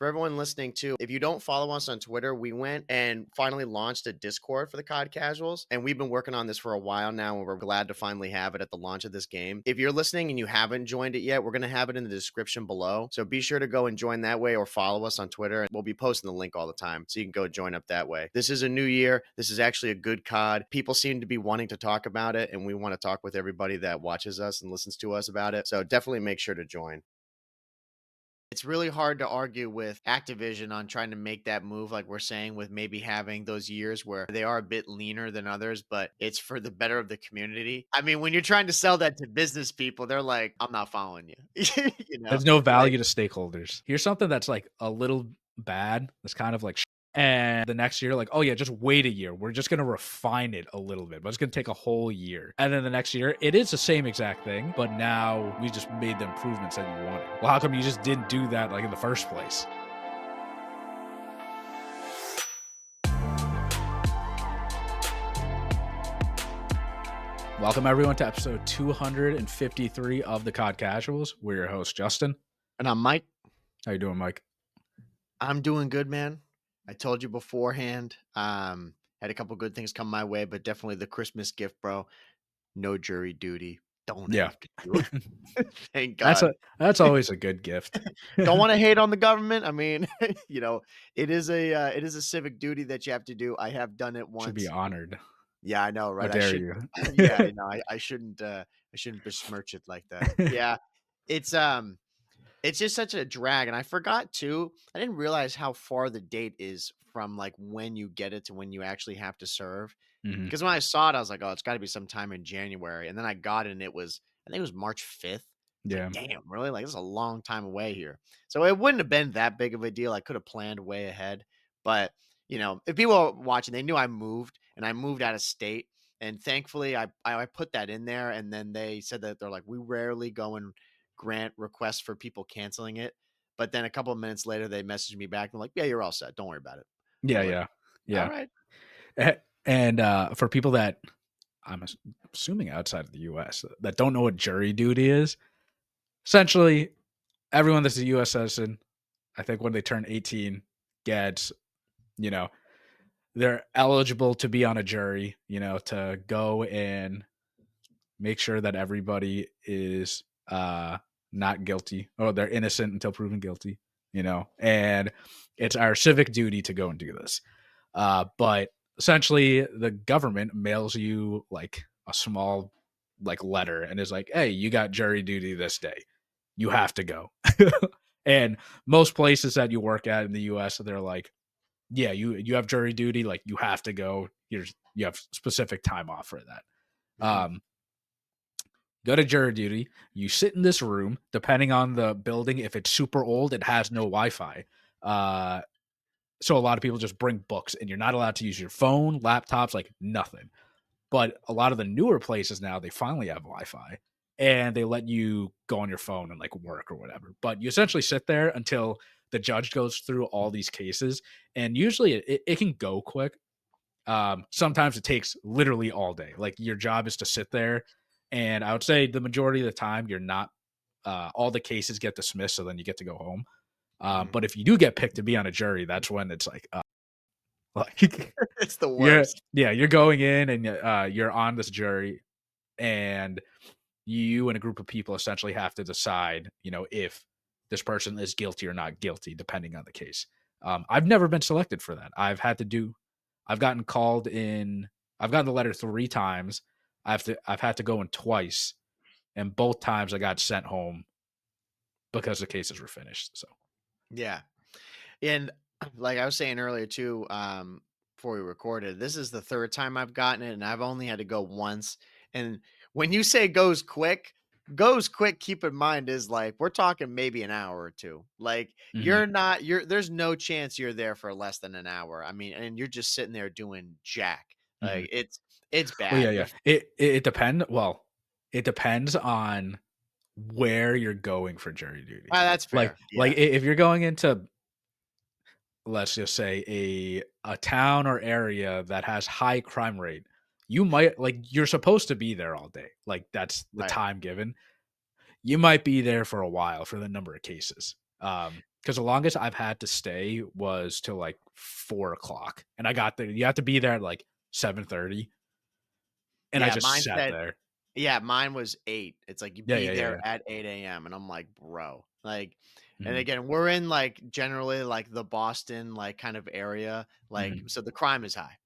For everyone listening too, if you don't follow us on Twitter, we went and finally launched a Discord for the COD Casuals, and we've been working on this for a while now, and we're glad to finally have it at the launch of this game. If you're listening and you haven't joined it yet, we're going to have it in the description below, so be sure to go and join that way or follow us on Twitter. We'll be posting the link all the time, so you can go join up that way. This is a new year. This is actually a good COD. People seem to be wanting to talk about it, and we want to talk with everybody that watches us and listens to us about it, so definitely make sure to join. It's really hard to argue with Activision on trying to make that move, like we're saying, with maybe having those years where they are a bit leaner than others, but it's for the better of the community. I mean, when you're trying to sell that to business people, they're like, I'm not following you. There's no Like, value to stakeholders. Here's something that's like a little bad. That's kind of like, and the next year, like, oh yeah, just wait a year. We're just gonna refine it a little bit, but it's gonna take a whole year. And then the next year, it is the same exact thing, but now we just made the improvements that you wanted. Well, how come you just didn't do that like in the first place? Welcome everyone to episode 253 of the COD Casuals. We're your host, Justin. And I'm Mike. How you doing, Mike? I'm doing good, man. I told you beforehand. Had a couple good things come my way, but definitely the Christmas gift, bro. No jury duty. Don't have to do it. Thank God. That's always a good gift. Don't want to hate on the government. I mean, it is a civic duty that you have to do. I have done it once. Should be honored. Yeah, I know, right? How dare you? Yeah, I shouldn't besmirch it like that. Yeah. It's just such a drag, and I forgot too. I didn't realize how far the date is from like when you get it to when you actually have to serve. Mhm. Because when I saw it, I was like, "Oh, it's got to be sometime in January." And then I got it, and I think it was March 5th. Yeah. Like, damn, really? Like, this is a long time away here. So it wouldn't have been that big of a deal. I could have planned way ahead. But if people are watching, they knew I moved, and I moved out of state. And thankfully, I put that in there, and then they said that they're like, we rarely go and grant requests for people canceling it. But then a couple of minutes later, they messaged me back and like, yeah, you're all set. Don't worry about it. Yeah. All right. And for people that I'm assuming outside of the U.S. that don't know what jury duty is, essentially everyone that's a U.S. citizen, I think when they turn 18, gets, they're eligible to be on a jury, to go and make sure that everybody is not guilty or they're innocent until proven guilty, and it's our civic duty to go and do this. But essentially the government mails you like a small like letter and is like, hey, you got jury duty this day. You have to go. And most places that you work at in the US, they're like, yeah, you have jury duty, like you have to go. You have specific time off for that. Mm-hmm. Go to jury duty. You sit in this room. Depending on the building, if it's super old, it has no Wi-Fi. So a lot of people just bring books, and you're not allowed to use your phone, laptops, like nothing. But a lot of the newer places now, they finally have Wi-Fi, and they let you go on your phone and like work or whatever. But you essentially sit there until the judge goes through all these cases, and usually it can go quick. Sometimes it takes literally all day. Like your job is to sit there, and I would say the majority of the time you're not. All the cases get dismissed, so then you get to go home. But if you do get picked to be on a jury, that's when it's like it's the worst. You're going in and you're on this jury, and you and a group of people essentially have to decide, if this person is guilty or not guilty, depending on the case. I've never been selected for that. I've gotten called in. I've gotten the letter 3 times. I've had to go in twice, and both times I got sent home because the cases were finished. So. Yeah. And like I was saying earlier too, before we recorded, this is the 3rd time I've gotten it, and I've only had to go once. And when you say goes quick, keep in mind is like, we're talking maybe an hour or two. Like there's no chance you're there for less than an hour. I mean, and you're just sitting there doing jack. Like it's bad. Well, yeah. It depends. Well, it depends on where you're going for jury duty. That's fair. Like if you're going into, let's just say a town or area that has high crime rate, you might you're supposed to be there all day. Like that's the time given. You might be there for a while for the number of cases. because the longest I've had to stay was till like 4 o'clock, and I got there. You have to be there at like 7:30, and I Yeah, just mine sat said there. yeah, mine was 8. It's like, "You Yeah, be yeah, yeah, there yeah. at 8 a.m." And I'm like, "Bro." Like and Mhm, again, we're in, like, generally, like, the Boston, like, kind of area, like, mhm. so the crime is high.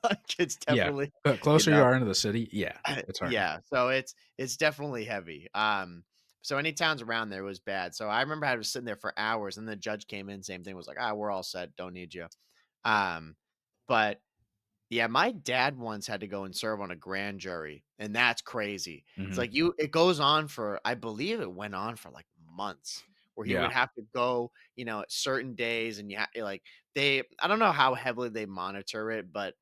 Like, it's Yeah, definitely, you closer you know are into the city, yeah, it's harder. yeah, so it's definitely heavy. So any towns around there was bad. So I remember I was sitting there for hours, and the judge came in, same thing, was like, "Ah, we're all set, don't need you." Um, but yeah, my dad once had to go and serve on a grand jury, and that's crazy. It's Mhm, like it goes on for, I believe it went on for like months, where he would yeah, have to go, at certain days, and like I don't know how heavily they monitor it, but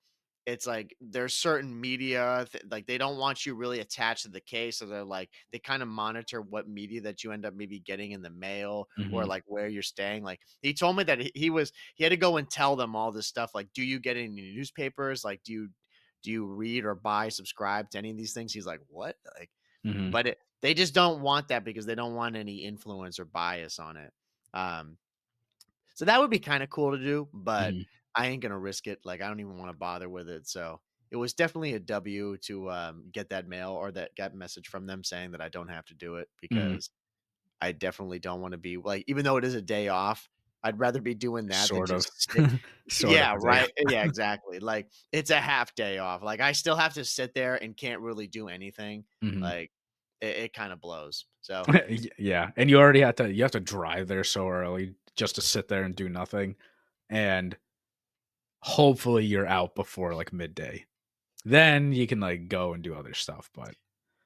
it's like there's certain media like they don't want you really attached to the case, so they're like they kind of monitor what media that you end up maybe getting in the mail, or mhm, like where you're staying. Like he told me that he had to go and tell them all this stuff, like, do you get any newspapers, like do you read or buy, subscribe to any of these things? He's like, what? Like, mhm, but they just don't want that because they don't want any influence or bias on it. um so that would be kind of cool to do, but mhm, I ain't gonna risk it. Like, I don't even want to bother with it. So it was definitely a W to get that mail or that message from them saying that I don't have to do it, mhm, because I definitely don't want to be like, even though it is a day off, I'd rather be doing that than sort of. just sit. Sort of Yeah, a day. right. Yeah, exactly. Like, it's a half day off. Like, I still have to sit there and can't really do anything. Mhm. Like, it kind of blows. So Yeah, and you have to drive there so early just to sit there and do nothing, and hopefully you're out before, like, midday. Then you can, like, go and do other stuff, but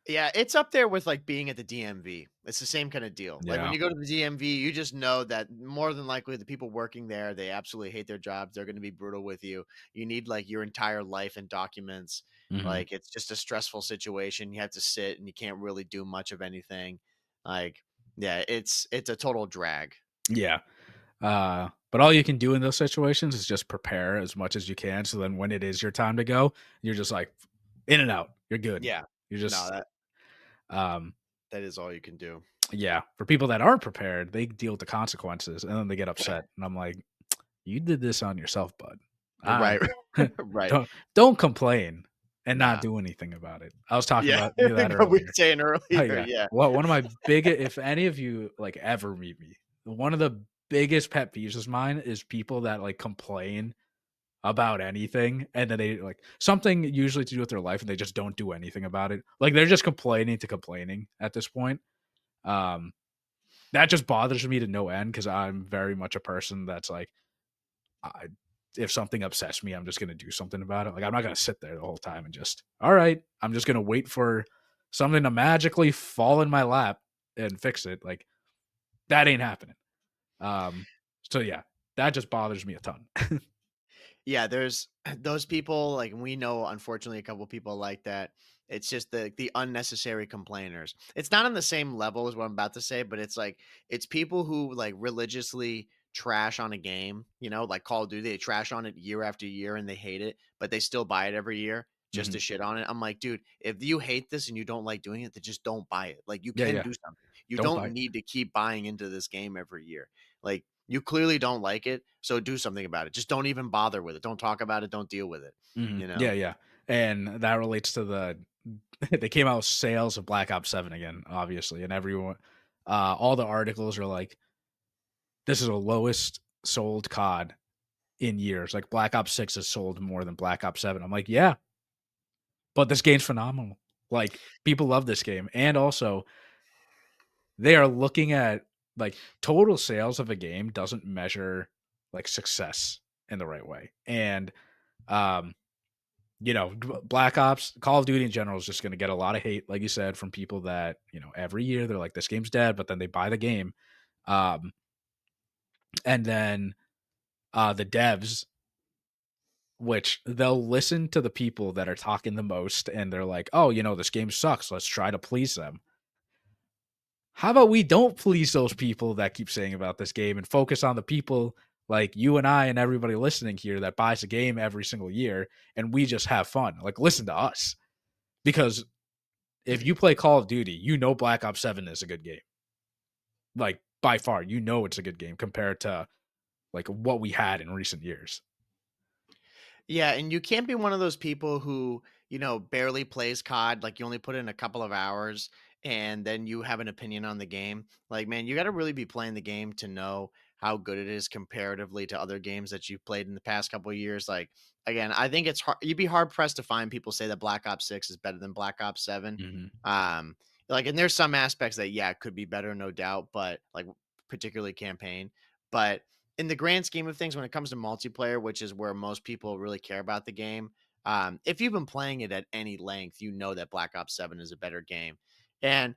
yeah, it's up there with, like, being at the DMV. It's the same kinda deal. Like, when yeah. you go to the DMV, you just know that more than likely the people working there, they absolutely hate their jobs, they're gonna be brutal with you. You need, like, your entire life and documents. Mhm. Like, it's just a stressful situation, you have to sit and you can't really do much of anything. Like, yeah, it's a total drag. Yeah. But all you can do in those situations is just prepare as much as you can, so then when it is your time to go, you're just, like, in and out. You're good. Yeah. You're No, just um, that is all you can do. yeah. For people that aren't prepared, they deal with the consequences, and then they get upset, and I'm like, "You did this on yourself, bud. Uh, Right. Right. don't complain and not Nah. do anything about it." I was talking Yeah. about that What we were earlier. saying Oh, earlier, yeah. yeah. Well, one of my biggest, if any of you, like, ever meet me, one of the biggest pet peeves of mine is people that, like, complain about anything, and then they, like, something usually to do with their life, and they just don't do anything about it. Like, they're just complaining to complaining at this point. Um, that just bothers me to no end because 'cause I'm very much a person that's like, I if something upsets me, I'm just gonna do something about it. Like, I'm not gonna sit there the whole time and just, "All right, I'm just gonna wait for something to magically fall in my lap and fix it." Like, that ain't happening. Um, so yeah, that just bothers me a ton. Yeah, there's those people, like, we know, unfortunately, a couple people like that. It's just the unnecessary complainers. It's not on the same level as what I'm about to say, but it's like it's people who like religiously trash on a game, like Call of Duty, they trash on it year after year and they hate it, but they still buy it every year just to Mhm. shit on it. I'm like, dude, if you hate this and you don't like doing it, then just don't buy it. Like, you Yeah, can yeah. do something. You Don't don't bite. need to keep buying into this game every year. Like, you clearly don't like it, so do something about it. Just don't even bother with it. Don't talk about it. Don't deal with it. Mhm. You know? Yeah, yeah. And that relates to they came out with sales of Black Ops 7 again, obviously, and everyone all the articles are like, "This is the lowest sold COD in years." Like, Black Ops 6 has sold more than Black Ops 7. I'm like, "Yeah, but this game's phenomenal." Like, people love this game, and also, they are looking at, like, total sales of a game doesn't measure, like, success in the right way, and, um Black Ops, Call of Duty in general is just going to get a lot of hate, like you said, from people that, every year they're like, this game's dead, but then they buy the game. Um, and then the devs, which they'll listen to the people that are talking the most and they're like, oh, this game sucks. Let's try to please them. How about we don't please those people that keep saying about this game and focus on the people like you and I and everybody listening here that buys a game every single year and we just have fun? Like, listen to us because if you play Call of Duty, Black Ops 7 is a good game. Like, by far, you know it's a good game compared to like what we had in recent years. Yeah, and you can't be one of those people who, barely plays COD, like you only put in a couple of hours and then you have an opinion on the game. Like, man, you got to really be playing the game to know how good it is comparatively to other games that you've played in the past couple of years. Like, again, I think it's hard, you'd be hard pressed to find people say that Black Ops 6 is better than Black Ops 7. Mhm. Um, like, and there's some aspects that, yeah, it could be better, no doubt, but like, particularly campaign. But in the grand scheme of things, when it comes to multiplayer, which is where most people really care about the game, if you've been playing it at any length, you know that Black Ops 7 is a better game. And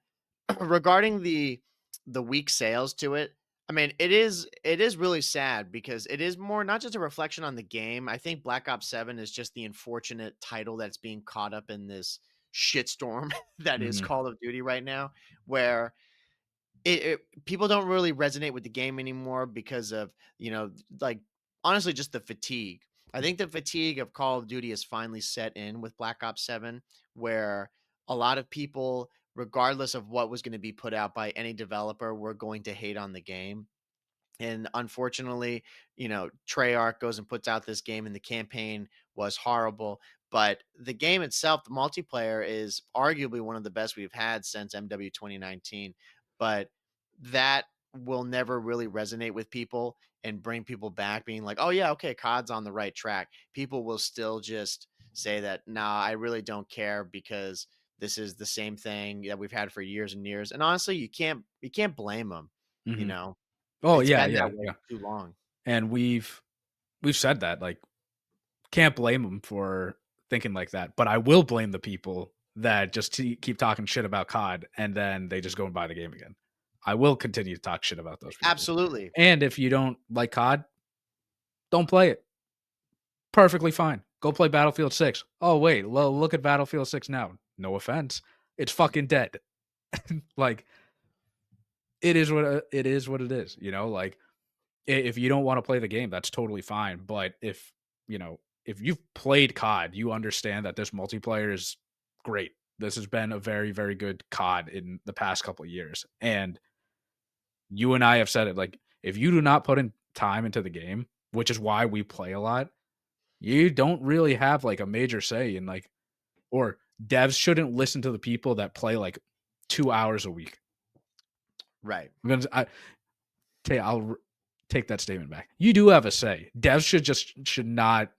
regarding the weak sales to it, I mean, it is really sad because it is more not just a reflection on the game. I think Black Ops 7 is just the unfortunate title that's being caught up in this shitstorm that is Mhm. Call of Duty right now, where people don't really resonate with the game anymore because of, like, honestly, just the fatigue. I think the fatigue of Call of Duty has finally set in with Black Ops 7, where a lot of people, regardless of what was going to be put out by any developer, were going to hate on the game. And unfortunately, Treyarch goes and puts out this game, and the campaign was horrible. But the game itself, the multiplayer, is arguably one of the best we've had since MW 2019. But that will never really resonate with people and bring people back being like, oh, yeah, okay, COD's on the right track. People will still just say that, nah, I really don't care because this is the same thing that we've had for years and years. And honestly, you can't blame them, you Mhm. know Oh, it's yeah, been yeah, that way yeah. for too long. And we've said that, like, can't blame them for thinking like that, but I will blame the people that just keep talking shit about COD and then they just go and buy the game again. I will continue to talk shit about those people. Absolutely. And if you don't like COD, don't play it. Perfectly fine. Go play Battlefield 6. Oh, wait, look at Battlefield 6 now. No offense. It's fucking dead. Like, it is what it is, you know? Like, if you don't want to play the game, that's totally fine. But if you've played COD, you understand that this multiplayer is great. This has been a very, very good COD in the past couple of years. And you and I have said it, like, if you do not put in time into the game, which is why we play a lot, you don't really have like a major say in like, or devs shouldn't listen to the people that play like 2 hours a week. Right. I I'll take that statement back. You do have a say. Devs should not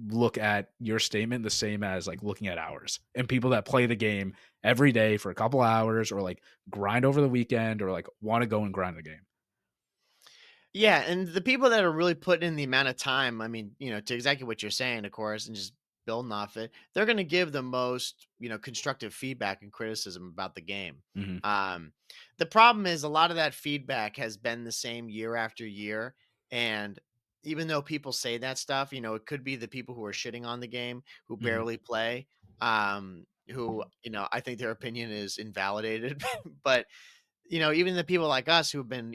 look at your statement the same as like looking at ours. And people that play the game every day for a couple hours or like grind over the weekend or like want to go and grind the game. Yeah, and the people that are really putting in the amount of time, I mean, to exactly what you're saying, of course, and just building off it, they're going to give the most, constructive feedback and criticism about the game. Hmm. Um, the problem is a lot of that feedback has been the same year after year, and even though people say that stuff, it could be the people who are shitting on the game who Hmm. barely play, who, I think their opinion is invalidated, but even the people like us who've been,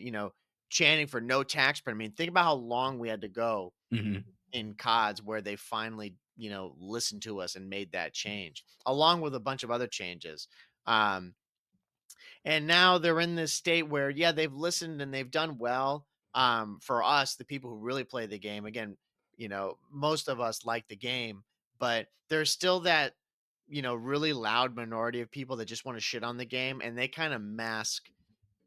chanting for no tax print. I mean, think about how long we had to go Hmm. in CODs where they finally, listened to us and made that change, along with a bunch of other changes. Um, and now they're in this state where, yeah, they've listened and they've done well. For us, the people who really play the game, again, most of us like the game, but there's still that, really loud minority of people that just want to shit on the game, and they kind of mask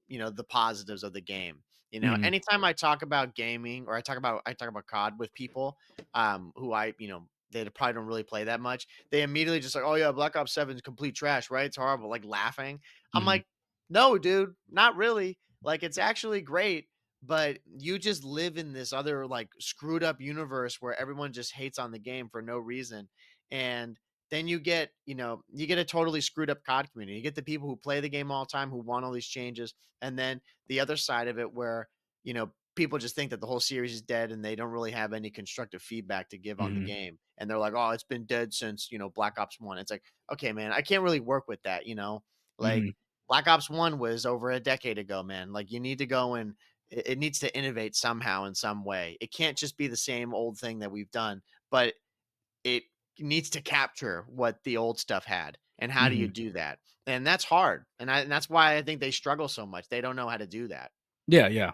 the positives of the game. Hmm. Anytime I talk about gaming or I talk about COD with people who they probably don't really play that much, they immediately just like, oh yeah, Black Ops 7 is complete trash, right? It's horrible, like laughing. I'm Hmm. like, no, dude, not really. Like, it's actually great, but you just live in this other like screwed up universe where everyone just hates on the game for no reason. And then you get a totally screwed up COD community. You get the people who play the game all the time who want all these changes, and then the other side of it where, people just think that the whole series is dead and they don't really have any constructive feedback to give on the Hmm. game. And they're like, "Oh, it's been dead since, Black Ops 1." It's like, "Okay, man, I can't really work with that. Like Hmm. Black Ops 1 was over a decade ago, man. Like, you need to go and it needs to innovate somehow in some way. It can't just be the same old thing that we've done, but it needs to capture what the old stuff had. And how do you Hmm. do that? And that's hard. And that's why I think they struggle so much. They don't know how to do that. Yeah, yeah.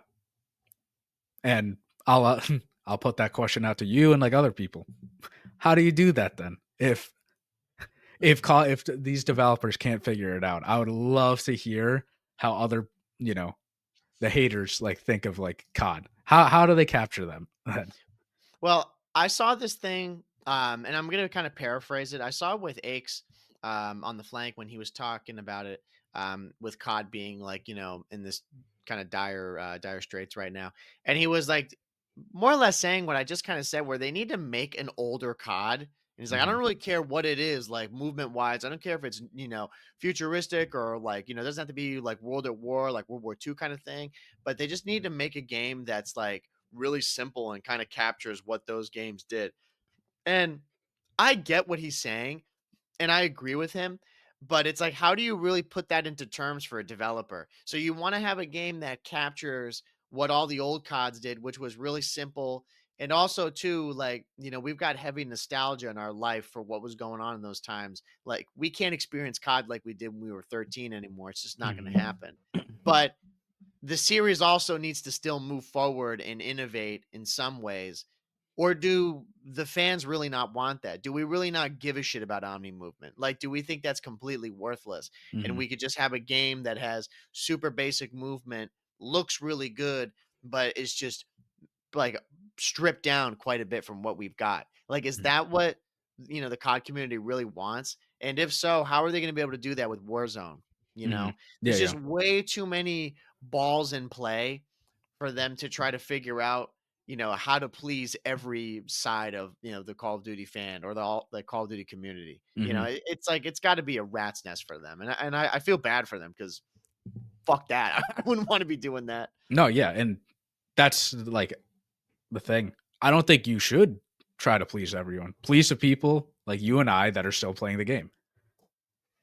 And I'll I'll put that question out to you and like other people. How do you do that then? If these developers can't figure it out, I would love to hear how other, you know, the haters like think of like COD. How do they capture them? Well, I saw this thing, and I'm gonna kind of paraphrase it. I saw it with Aches on the flank when he was talking about it, with COD being like, in this kind of dire straits right now, and he was like, more or less saying what I just kind of said, where they need to make an older COD. And he's like, I don't Mhm, really care what it is, like movement wise. I don't care if it's futuristic or like it doesn't have to be like World at War, like World War II kind of thing. But they just need to make a game that's like really simple and kind of captures what those games did. And I get what he's saying and I agree with him, but it's like, how do you really put that into terms for a developer? So you want to have a game that captures what all the old CODs did, which was really simple. And also, too, like, we've got heavy nostalgia in our life for what was going on in those times. Like, we can't experience COD like we did when we were 13 anymore. It's just not going to mhm, happen. But the series also needs to still move forward and innovate in some ways. Or do the fans really not want that? Do we really not give a shit about Omni movement? Like, do we think that's completely worthless? And mhm, we could just have a game that has super basic movement, looks really good, but it's just like stripped down quite a bit from what we've got. Like, is mhm, that what the COD community really wants? And if so, how are they going to be able to do that with Warzone? mhm. Yeah, There's yeah. just way too many balls in play for them to try to figure out, how to please every side of, the Call of Duty fan or the Call of Duty community. Mhm. It's like it's got to be a rat's nest for them, and I feel bad for them because fuck that, I wouldn't want to be doing that. No, yeah, and that's like the thing. I don't think you should try to please everyone. Please the people like you and I that are still playing the game.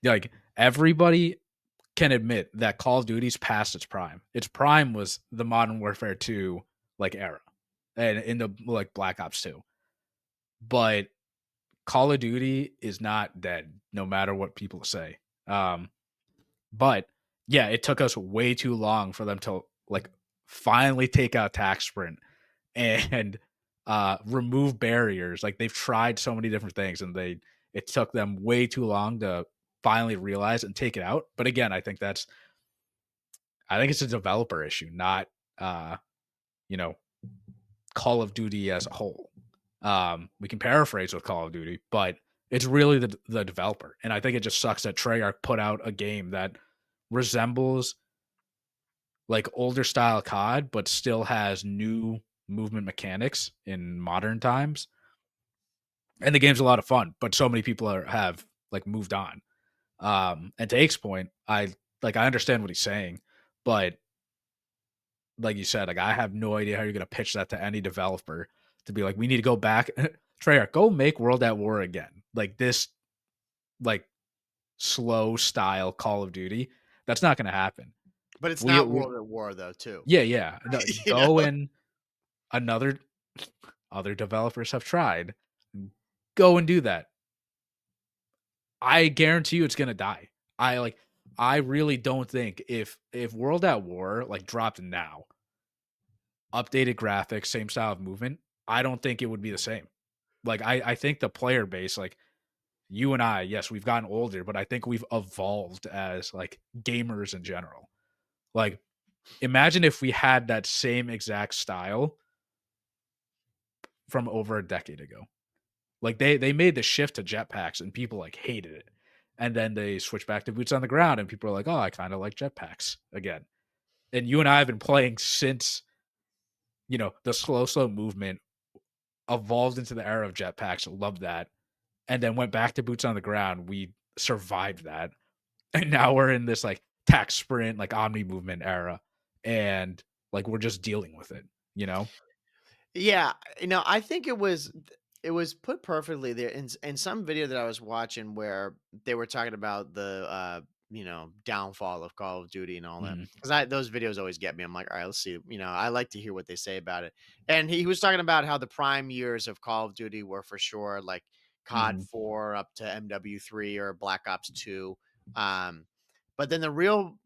Like everybody can admit that Call of Duty's past its prime. Its prime was the Modern Warfare 2 like era and in the like Black Ops 2. But Call of Duty is not dead no matter what people say. Um but yeah, it took us way too long for them to like finally take out tax sprint and remove barriers. Like they've tried so many different things and it took them way too long to finally realize and take it out. But again, I think it's a developer issue, not uh, you know, Call of Duty as a whole. We can paraphrase with Call of Duty, but it's really the developer. And I think it just sucks that Treyarch put out a game that resembles like older style COD, but still has new movement mechanics in modern times. And the game's a lot of fun, but so many people have like moved on. And to Ake's point, I understand what he's saying, but like you said, like I have no idea how you're gonna pitch that to any developer to be like, we need to go back. Treyarch, go make World at War again. Like this, like slow style Call of Duty. That's not gonna happen. But it's We, not we World at War though, too. yeah, yeah. No, you know go and another other developers have tried. Go and do that. I guarantee you it's gonna die. I like I really don't think if World at War like dropped now, updated graphics, same style of movement, I don't think it would be the same. Like I think the player base, like you and I, yes, we've gotten older, but I think we've evolved as like gamers in general. Like imagine if we had that same exact style from over a decade ago. Like they made the shift to jetpacks and people like hated it. And then they switched back to boots on the ground and people are like, "Oh, I kind of like jetpacks again." And you and I have been playing since, the slow movement evolved into the era of jetpacks. Loved that. And then went back to boots on the ground. We survived that. And now we're in this like tack sprint, like omni movement era. And like we're just dealing with it, you know? Yeah, I think it was put perfectly there in some video that I was watching where they were talking about the downfall of Call of Duty and all that. Mhm. Because I those videos always get me. I'm like, all right, let's see. I like to hear what they say about it. And he was talking about how the prime years of Call of Duty were for sure like COD Mhm. 4 up to MW3 or Black Ops 2. Um, but then the real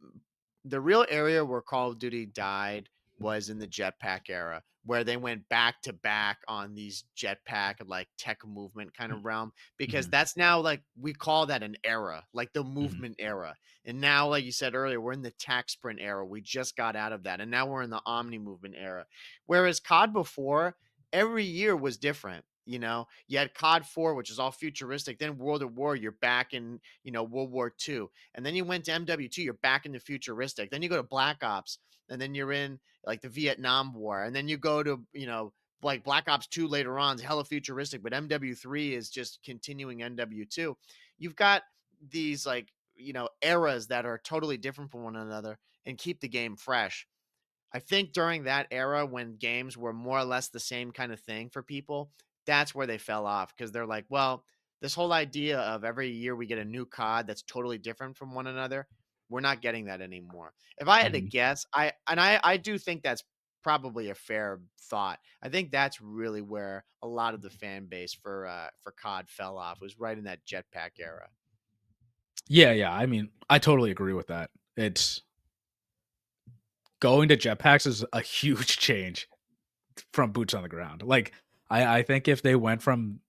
the real area where Call of Duty died was in the jetpack era, where they went back to back on these jetpack and like tech movement kind of realm, because Mhm, that's now like we call that an era, like the mhm, movement era. And now, like you said earlier, we're in the tac sprint era. We just got out of that. And now we're in the omni movement era. Whereas COD before, every year was different. You know, you had COD 4, which is all futuristic. Then World of War, you're back in, World War II. And then you went to MW2, you're back in the futuristic. Then you go to Black Ops, and then you're in like the Vietnam War. And then you go to, like Black Ops 2 later on is hella futuristic, but MW3 is just continuing MW2. You've got these like, eras that are totally different from one another and keep the game fresh. I think during that era when games were more or less the same kind of thing for people, that's where they fell off because they're like, well, this whole idea of every year we get a new COD that's totally different from one another, we're not getting that anymore. If I had to mhm. guess, I do think that's probably a fair thought. I think that's really where a lot of the fan base for COD fell off, was right in that jetpack era. Yeah, yeah, I mean, I totally agree with that. It's going to jetpacks is a huge change from boots on the ground. Like, I think if they went from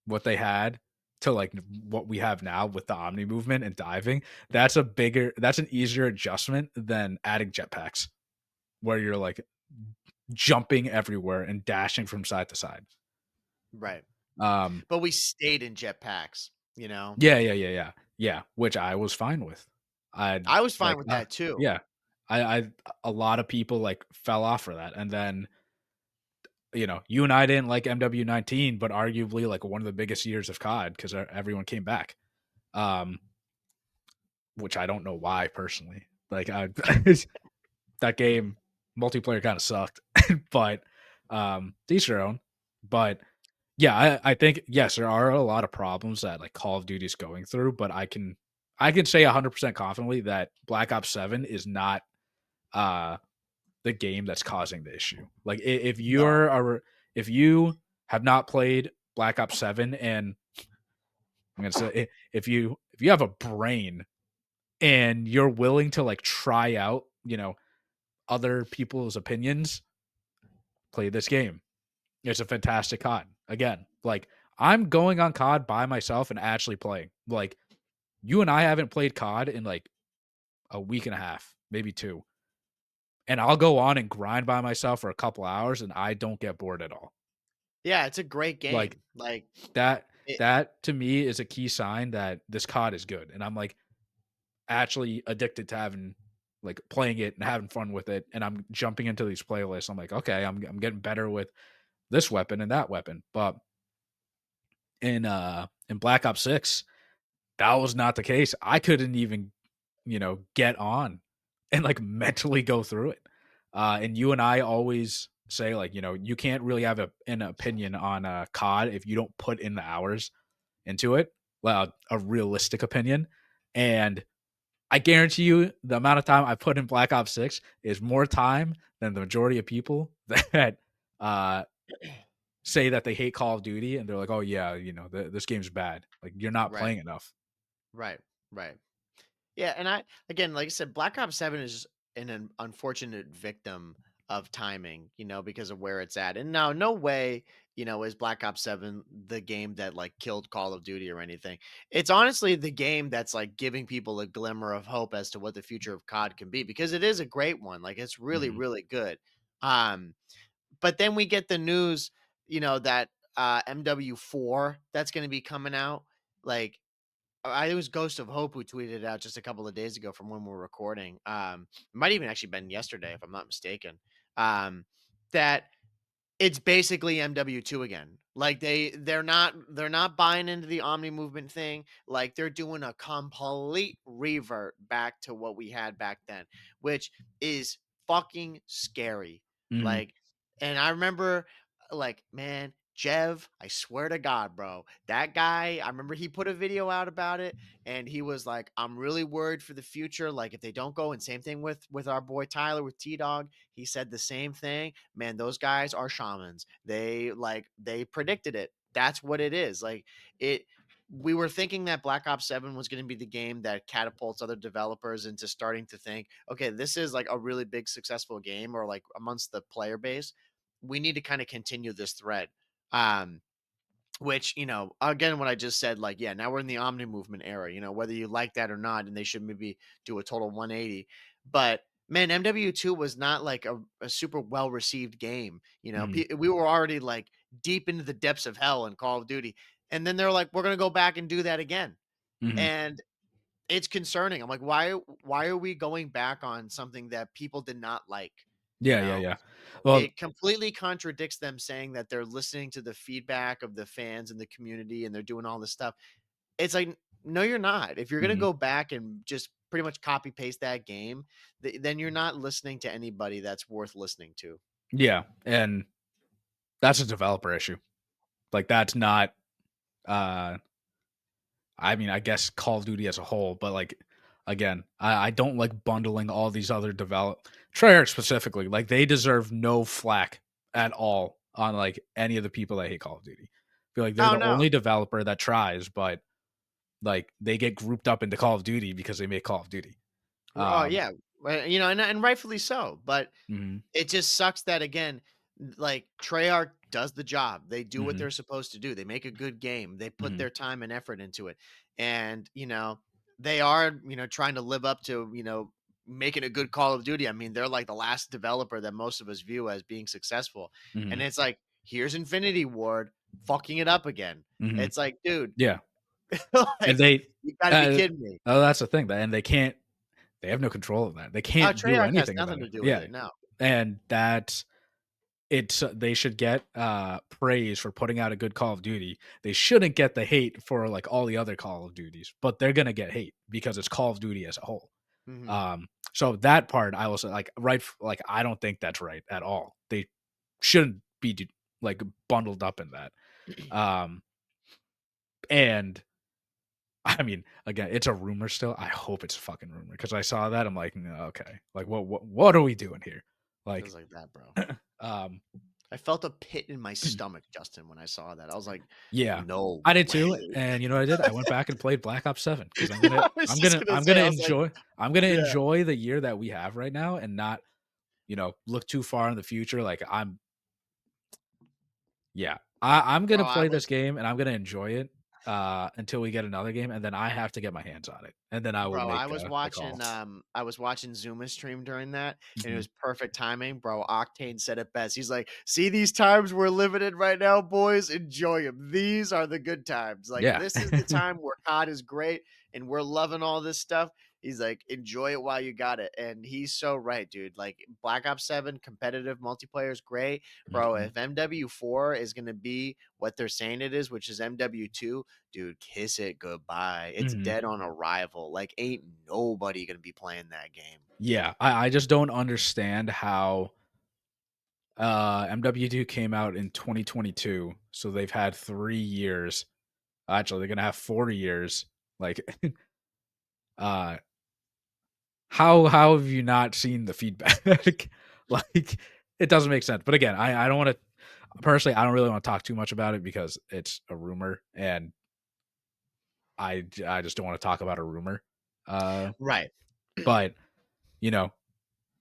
what they had to, like, what we have now with the Omni movement and diving, that's an easier adjustment than adding jetpacks, where you're, like, jumping everywhere and dashing from side to side. Right. Um, But we stayed in jetpacks, you know? yeah, yeah, yeah, yeah. Yeah, which I was fine with. I I was fine like, with that too. yeah. I a lot of people, like, fell off for that, and then, you and I didn't like MW19, but arguably, like, one of the biggest years of COD because everyone came back, um, which I don't know why personally. Like, I that game multiplayer kinda sucked, but, to each their own. But, yeah, I think, yes, there are a lot of problems that, like, Call of Duty is going through, but I can say 100% confidently that Black Ops 7 is not, uh, the game that's causing the issue. Like, No. if you have not played Black Ops 7, and I'm gonna say, if you have a brain and you're willing to, like, try out, other people's opinions, play this game. It's a fantastic COD. Again, like, I'm going on COD by myself and actually playing. Like, you and I haven't played COD in, like, a week and a half, maybe 2, and I'll go on and grind by myself for a couple hours, and I don't get bored at all. Yeah, it's a great Like, game. Like that it that to me is a key sign that this COD is good, and I'm, like, actually addicted to having, like, playing it and having fun with it, and I'm jumping into these playlists. I'm like, "Okay, I'm getting better with this weapon and that weapon." But in Black Ops 6, that was not the case. I couldn't even, get on and, like, mentally go through it. And you and I always say, like, you can't really have an opinion on COD if you don't put in the hours into it. Well, a realistic opinion. And I guarantee you the amount of time I put in Black Ops 6 is more time than the majority of people that uh say that they hate Call of Duty and they're like, "Oh yeah, this game's bad." Like, you're not right, playing enough. right, right. Yeah, and I again, like I said, Black Ops 7 is an unfortunate victim of timing, because of where it's at. And now, no way, is Black Ops 7 the game that like killed Call of Duty or anything. It's honestly the game that's like giving people a glimmer of hope as to what the future of COD can be, because it is a great one. Like it's really, Mhm, really good. Um, but then we get the news, that MW4 that's going to be coming out. Like it was Ghost of Hope who tweeted it out just a couple of days ago from when we're recording. It might even actually been yesterday if I'm not mistaken. That it's basically MW2 again. Like they're not buying into the Omni movement thing. Like they're doing a complete revert back to what we had back then, which is fucking scary. mhm. Like, and I remember, like, man, Jev, I swear to God, bro, that guy, I remember he put a video out about it, and he was like, I'm really worried for the future. Like, if they don't go, and same thing with our boy Tyler with T Dog, he said the same thing. Man, those guys are shamans. They predicted it. That's what it is. Like it. we were thinking that Black Ops 7 was going to be the game that catapults other developers into starting to think, okay, this is like a really big successful game, or like amongst the player base, we need to kind of continue this thread. Um, which, again, what I just said, like, yeah, now we're in the Omni movement era, whether you like that or not, and they should maybe do a total 180. But man, MW2 was not like a super well received game. Mhm, We were already like deep into the depths of hell in Call of Duty. And then they're like, we're going to go back and do that again. mhm. And it's concerning. I'm like, why are we going back on something that people did not like? You Yeah, yeah, know, yeah. Well, it completely contradicts them saying that they're listening to the feedback of the fans and the community and they're doing all this stuff. It's like, no, you're not. If you're gonna mhm. go back and just pretty much copy paste that game, then you're not listening to anybody that's worth listening to. Yeah, and that's a developer issue. Like, that's not, uh I mean, I guess Call of Duty as a whole, but, like, again, I don't like bundling all these other Treyarch specifically, like, they deserve no flack at all on, like, any of the people that hate Call of Duty. I feel like they're Oh the no. only developer that tries, but, like, they get grouped up into Call of Duty because they make Call of Duty. Oh Um yeah. And rightfully so. But Mhm, it just sucks that again, like Treyarch does the job. They do what mhm, they're supposed to do. They make a good game. They put mhm, their time and effort into it. And, they are, trying to live up to, making a good Call of Duty. I mean, they're like the last developer that most of us view as being successful. And mhm, it's like, here's Infinity Ward fucking it up again. mhm. It's like, dude, Yeah, and like you gotta be kidding me. that's the thing, and they have no control of that. They Oh, can't do Treyarch has anything about nothing it. to do with Yeah, it. No. and that's they should get, praise for putting out a good Call of Duty. They shouldn't get the hate for, like, all the other Call of Duties, but they're gonna get hate because it's Call of Duty as a whole. Mhm. So that part I will say, like, like, I don't think that's right at all. They shouldn't be like, bundled up in that. Um, and I mean, again, it's a rumor still. I hope it's a fucking rumor because I saw that. I'm like, "No, okay. Like, what are we doing here?" Like, Feels like that, bro. um, I felt a pit in my stomach, Justin, when I saw that. I was like, yeah, "No I did too. way." And you know what I did? I went back and played Black Ops 7 because I was just gonna I'm say, gonna I was like, yeah. enjoy the year that we have right now and not look too far in the future. Like, yeah, I'm Bro, gonna I play this was game and I'm gonna enjoy it until we get another game, and then I have to get my hands on it, and then I will Bro, I make was the call. watching, I was watching Zuma's stream during that, and it Mhm. was perfect timing, bro. Octane said it best. He's like, "See these times we're living in right now, boys? Enjoy them. These are the good times. Like, Yeah. this is the time where COD is great, and we're loving all this stuff." He's like, "Enjoy it while you got it," and he's so right, dude. Like, Black Ops 7 competitive multiplayer is great, bro. Mhm. If MW4 is gonna be what they're saying it is, which is MW2, dude, kiss it goodbye. It's Mhm. dead on arrival. Like, ain't nobody gonna be playing that game. Yeah, I just don't understand how, MW2 came out in 2022, so they've had 3 years. Actually, they're gonna have 4 years. Like, uh, how have you not seen the feedback? Like, it doesn't make sense. But again, I don't wanna personally, I don't really wanna talk too much about it because it's a rumor, and I just don't wanna talk about a rumor. Uh, Right. but, you know,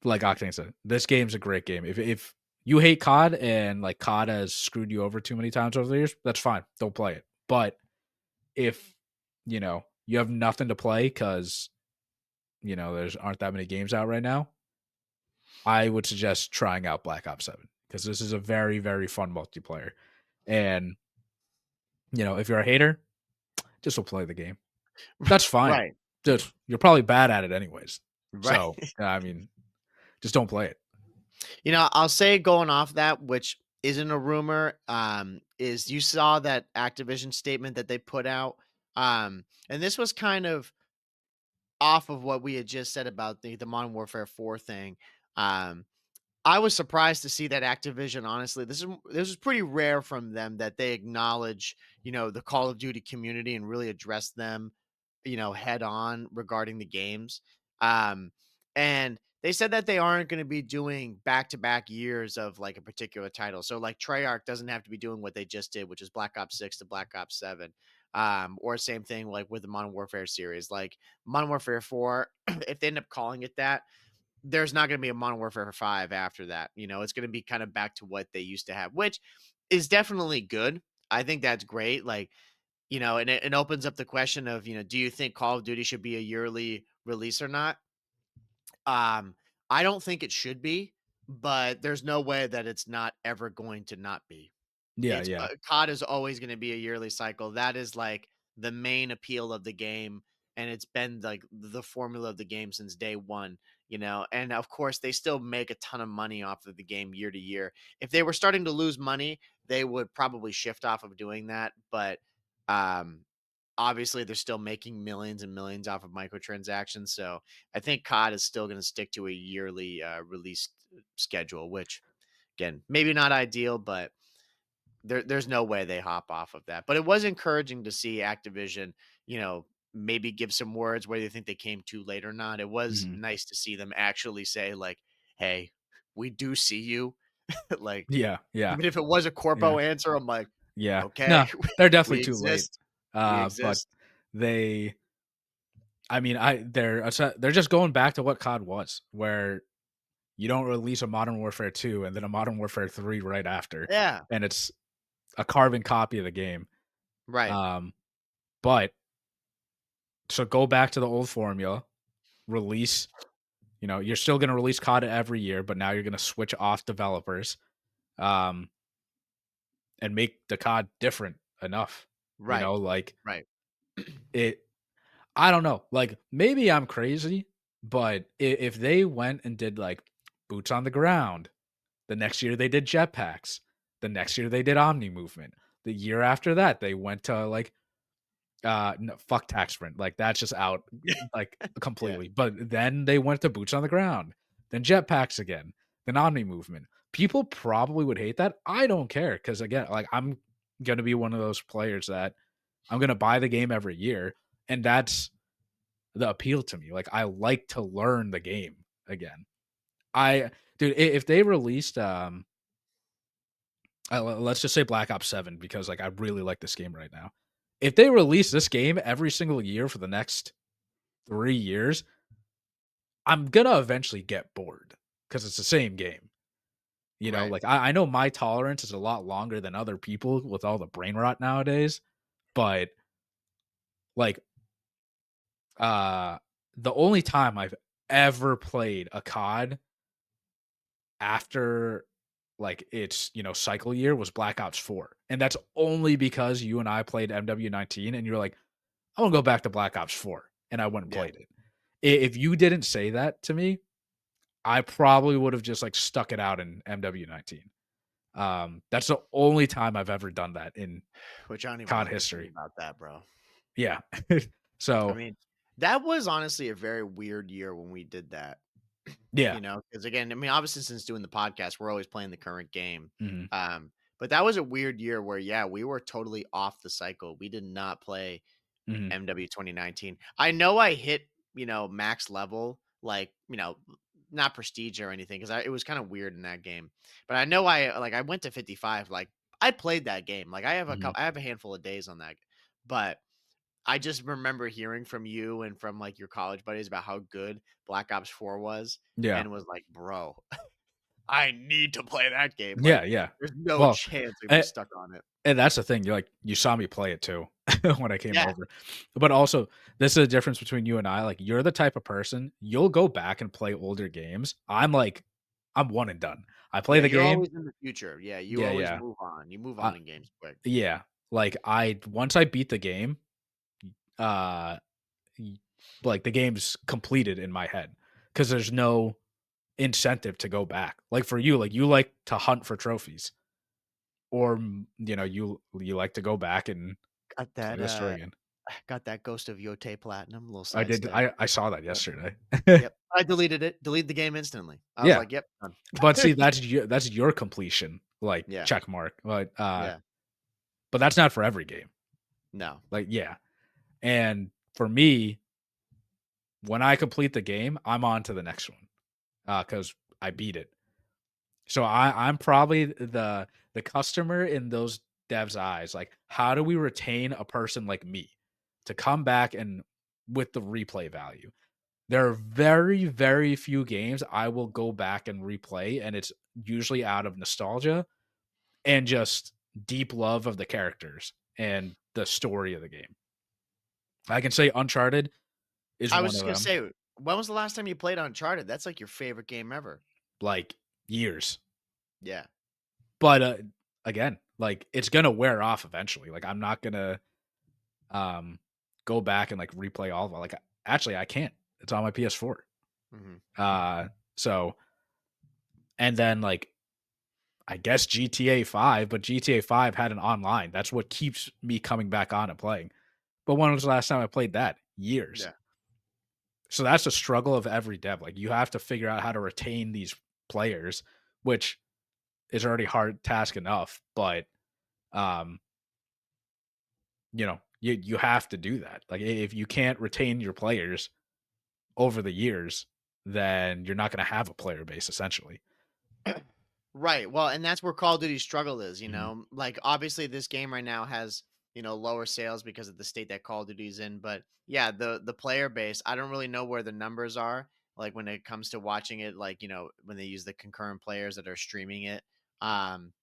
like Octane said, this game's a great game. If you hate COD and, like, COD has screwed you over too many times over the years, that's fine. Don't play it. But if, you have nothing to play because there's aren't that many games out right now, I would suggest trying out Black Ops 7 because this is a very, very fun multiplayer. And, if you're a hater, just will play the game. That's fine. Right. Just you're probably bad at it anyways. Right. So, I mean, just don't play it. I'll say going off that, which isn't a rumor, is you saw that Activision statement that they put out. And this was kind of off of what we had just said about the Modern Warfare 4 thing. Um, I was surprised to see that Activision, honestly, this is pretty rare from them that they acknowledge, the Call of Duty community and really address them, head on regarding the games. Um, and they said that they aren't going to be doing back to back years of like a particular title. So like Treyarch doesn't have to be doing what they just did, which is Black Ops 6 to Black Ops 7. Or same thing like with the Modern Warfare series, like Modern Warfare 4, if they end up calling it that, there's not going to be a Modern Warfare 5 after that. It's going to be kind of back to what they used to have, which is definitely good. I think that's great. Like, and it opens up the question of, do you think Call of Duty should be a yearly release or not? Um, I don't think it should be, but there's no way that it's not ever going to not be. Yeah, It's yeah. COD is always gonna be a yearly cycle. That is, like, the main appeal of the game, and it's been, like, the formula of the game since day 1, and, of course, they still make a ton of money off of the game year to year. If they were starting to lose money, they would probably shift off of doing that, but, um, obviously, they're still making millions and millions off of microtransactions, so I think COD is still gonna stick to a yearly, release schedule, which, again, maybe not ideal, but there's no way they hop off of that. But it was encouraging to see Activision, maybe give some words whether you think they came too late or not. It was Mhm. nice to see them actually say like, "Hey, we do see you." Like, Yeah, yeah, even if it was a yeah, corpo answer, I'm like, yeah. "Okay, No, they're we definitely too late. exist. We But exist." they I mean, they're just going back to what COD was, where you don't release a Modern Warfare 2 and then a Modern Warfare 3 right after, Yeah, and it's a carbon copy of the game. right, Um, but so go back to the old formula, release, you're still gonna release COD every year, but now you're gonna switch off developers, um, and make the COD different enough. right, Like right. it I don't know. Like maybe I'm crazy, but if they went and did like boots on the ground, the next year they did jetpacks, the next year they did omni movement, the year after that they went to like no, fuck tax sprint, like that's just out like Yeah. completely. But then they went to boots on the ground, then jetpacks again, then omni movement. People probably would hate that. I don't care because again, like I'm gonna be one of those players that I'm gonna buy the game every year, and that's the appeal to me. Like I like to learn the game again. I Dude, if they released let's just say Black Ops 7 because like I really like this game right now. If they release this game every single year for the next 3 years, I'm gonna eventually get bored because it's the same game. Right. Like I know my tolerance is a lot longer than other people with all the brain rot nowadays, but like uh the only time I've ever played a COD after like its cycle year was Black Ops 4, and that's only because you and I played MW19 and you're like, I want to go back to Black Ops 4, and I went and Yeah. played it. If you didn't say that to me, I probably would have just like stuck it out in MW19. That's the only time I've ever done that in Which I don't even COD like to think history. about that, bro. Yeah. I So mean, that was honestly a very weird year when we did that. yeah. Because again, I mean, obviously since doing the podcast, we're always playing the current game. Hmm. But that was a weird year where, yeah, we were totally off the cycle. We did not play Hmm. MW 2019. I know I hit, max level, like, not prestige or anything, because it was kind of weird in that game. But I know I went to 55. Like, I played that game. Like, Hmm. I have a handful of days on that. But I just remember hearing from you and from like your college buddies about how good Black Ops 4 was, Yeah. and was like, bro, I need to play that game. Yeah. Like, Yeah. there's no Well, chance I'm gonna be eh, stuck on it. and that's the thing, you saw me play it too when I came Yeah. over. But also, this is the difference between you and I, like, you're the type of person, you'll go back and play older games. I'm one and done. I play Yeah, the you're game. always in the future. Yeah, you Yeah, always yeah. move on. You move Uh, on in games quick. yeah, like, I once I beat the game, uh, y like, the game's completed in my head because there's no incentive to go back. Like, for you, like, you like to hunt for trophies or, you like to go back and Got play that the story again. got that Ghost of Yotei Platinum, little I side did. step. I saw that Yep. yesterday. Yep. I deleted it. Deleted the game instantly. I was Yeah, like, yep, done. but see, that's your completion, like, Yeah. check mark, Yeah. but that's not for every game. No. Like, yeah, and for me, when I complete the game, I'm on to the next one, because I beat it. So I'm probably the customer in those devs' eyes, like, how do we retain a person like me to come back and with the replay value? There are very, very few games I will go back and replay, and it's usually out of nostalgia and just deep love of the characters and the story of the game. I can say Uncharted is I was one just of gonna them, say, when was the last time you played Uncharted? That's like your favorite game ever. like, years. Yeah. But, again, like, it's gonna wear off eventually. Like, I'm not gonna, um, go back and, like, replay all of it. Like, actually, I can't. It's on my PS4. Mhm. Uh, so and then, like, I guess GTA 5, but GTA 5 had an online. That's what keeps me coming back on and playing. But when was the last time I played that? Years. Yeah. So that's a struggle of every dev. Like, you have to figure out how to retain these players, which is already hard task enough, but, um, you have to do that. Like, if you can't retain your players over the years, then you're not gonna have a player base essentially. Right. Well, and that's where Call of Duty's struggle is, you Mhm, know? Like, obviously, this game right now has, lower sales because of the state that Call of Duty's in. But yeah, the player base, I don't really know where the numbers are. Like when it comes to watching it, like, when they use the concurrent players that are streaming it. Um,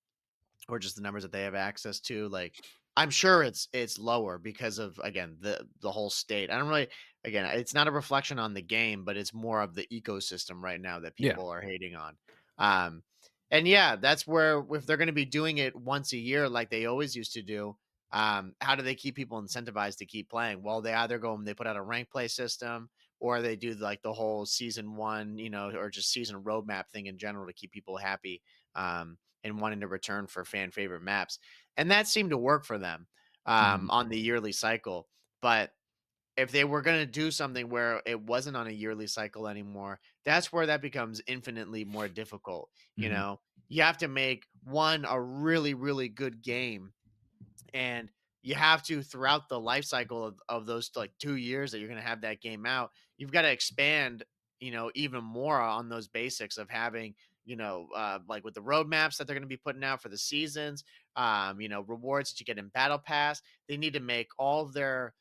or just the numbers that they have access to. Like, I'm sure it's lower because of, again, the whole state. I don't really, again, it's not a reflection on the game, but it's more of the ecosystem right now that yeah, people are hating on. Um, and yeah, that's where, if they're going to be doing it once a year like they always used to do, how do they keep people incentivized to keep playing? Well, they either go and they put out a rank play system, or they do like the whole season one, or just season roadmap thing in general to keep people happy. And wanting to return for fan favorite maps. And that seemed to work for them mhm, on the yearly cycle. But if they were going to do something where it wasn't on a yearly cycle anymore, that's where that becomes infinitely more difficult. You mhm, know, you have to make one a really, really good game, and you have to, throughout the life cycle of those like 2 years that you're going to have that game out, you've got to expand, even more on those basics of having, like with the roadmaps that they're going to be putting out for the seasons, rewards that you get in battle pass. They need to make all of their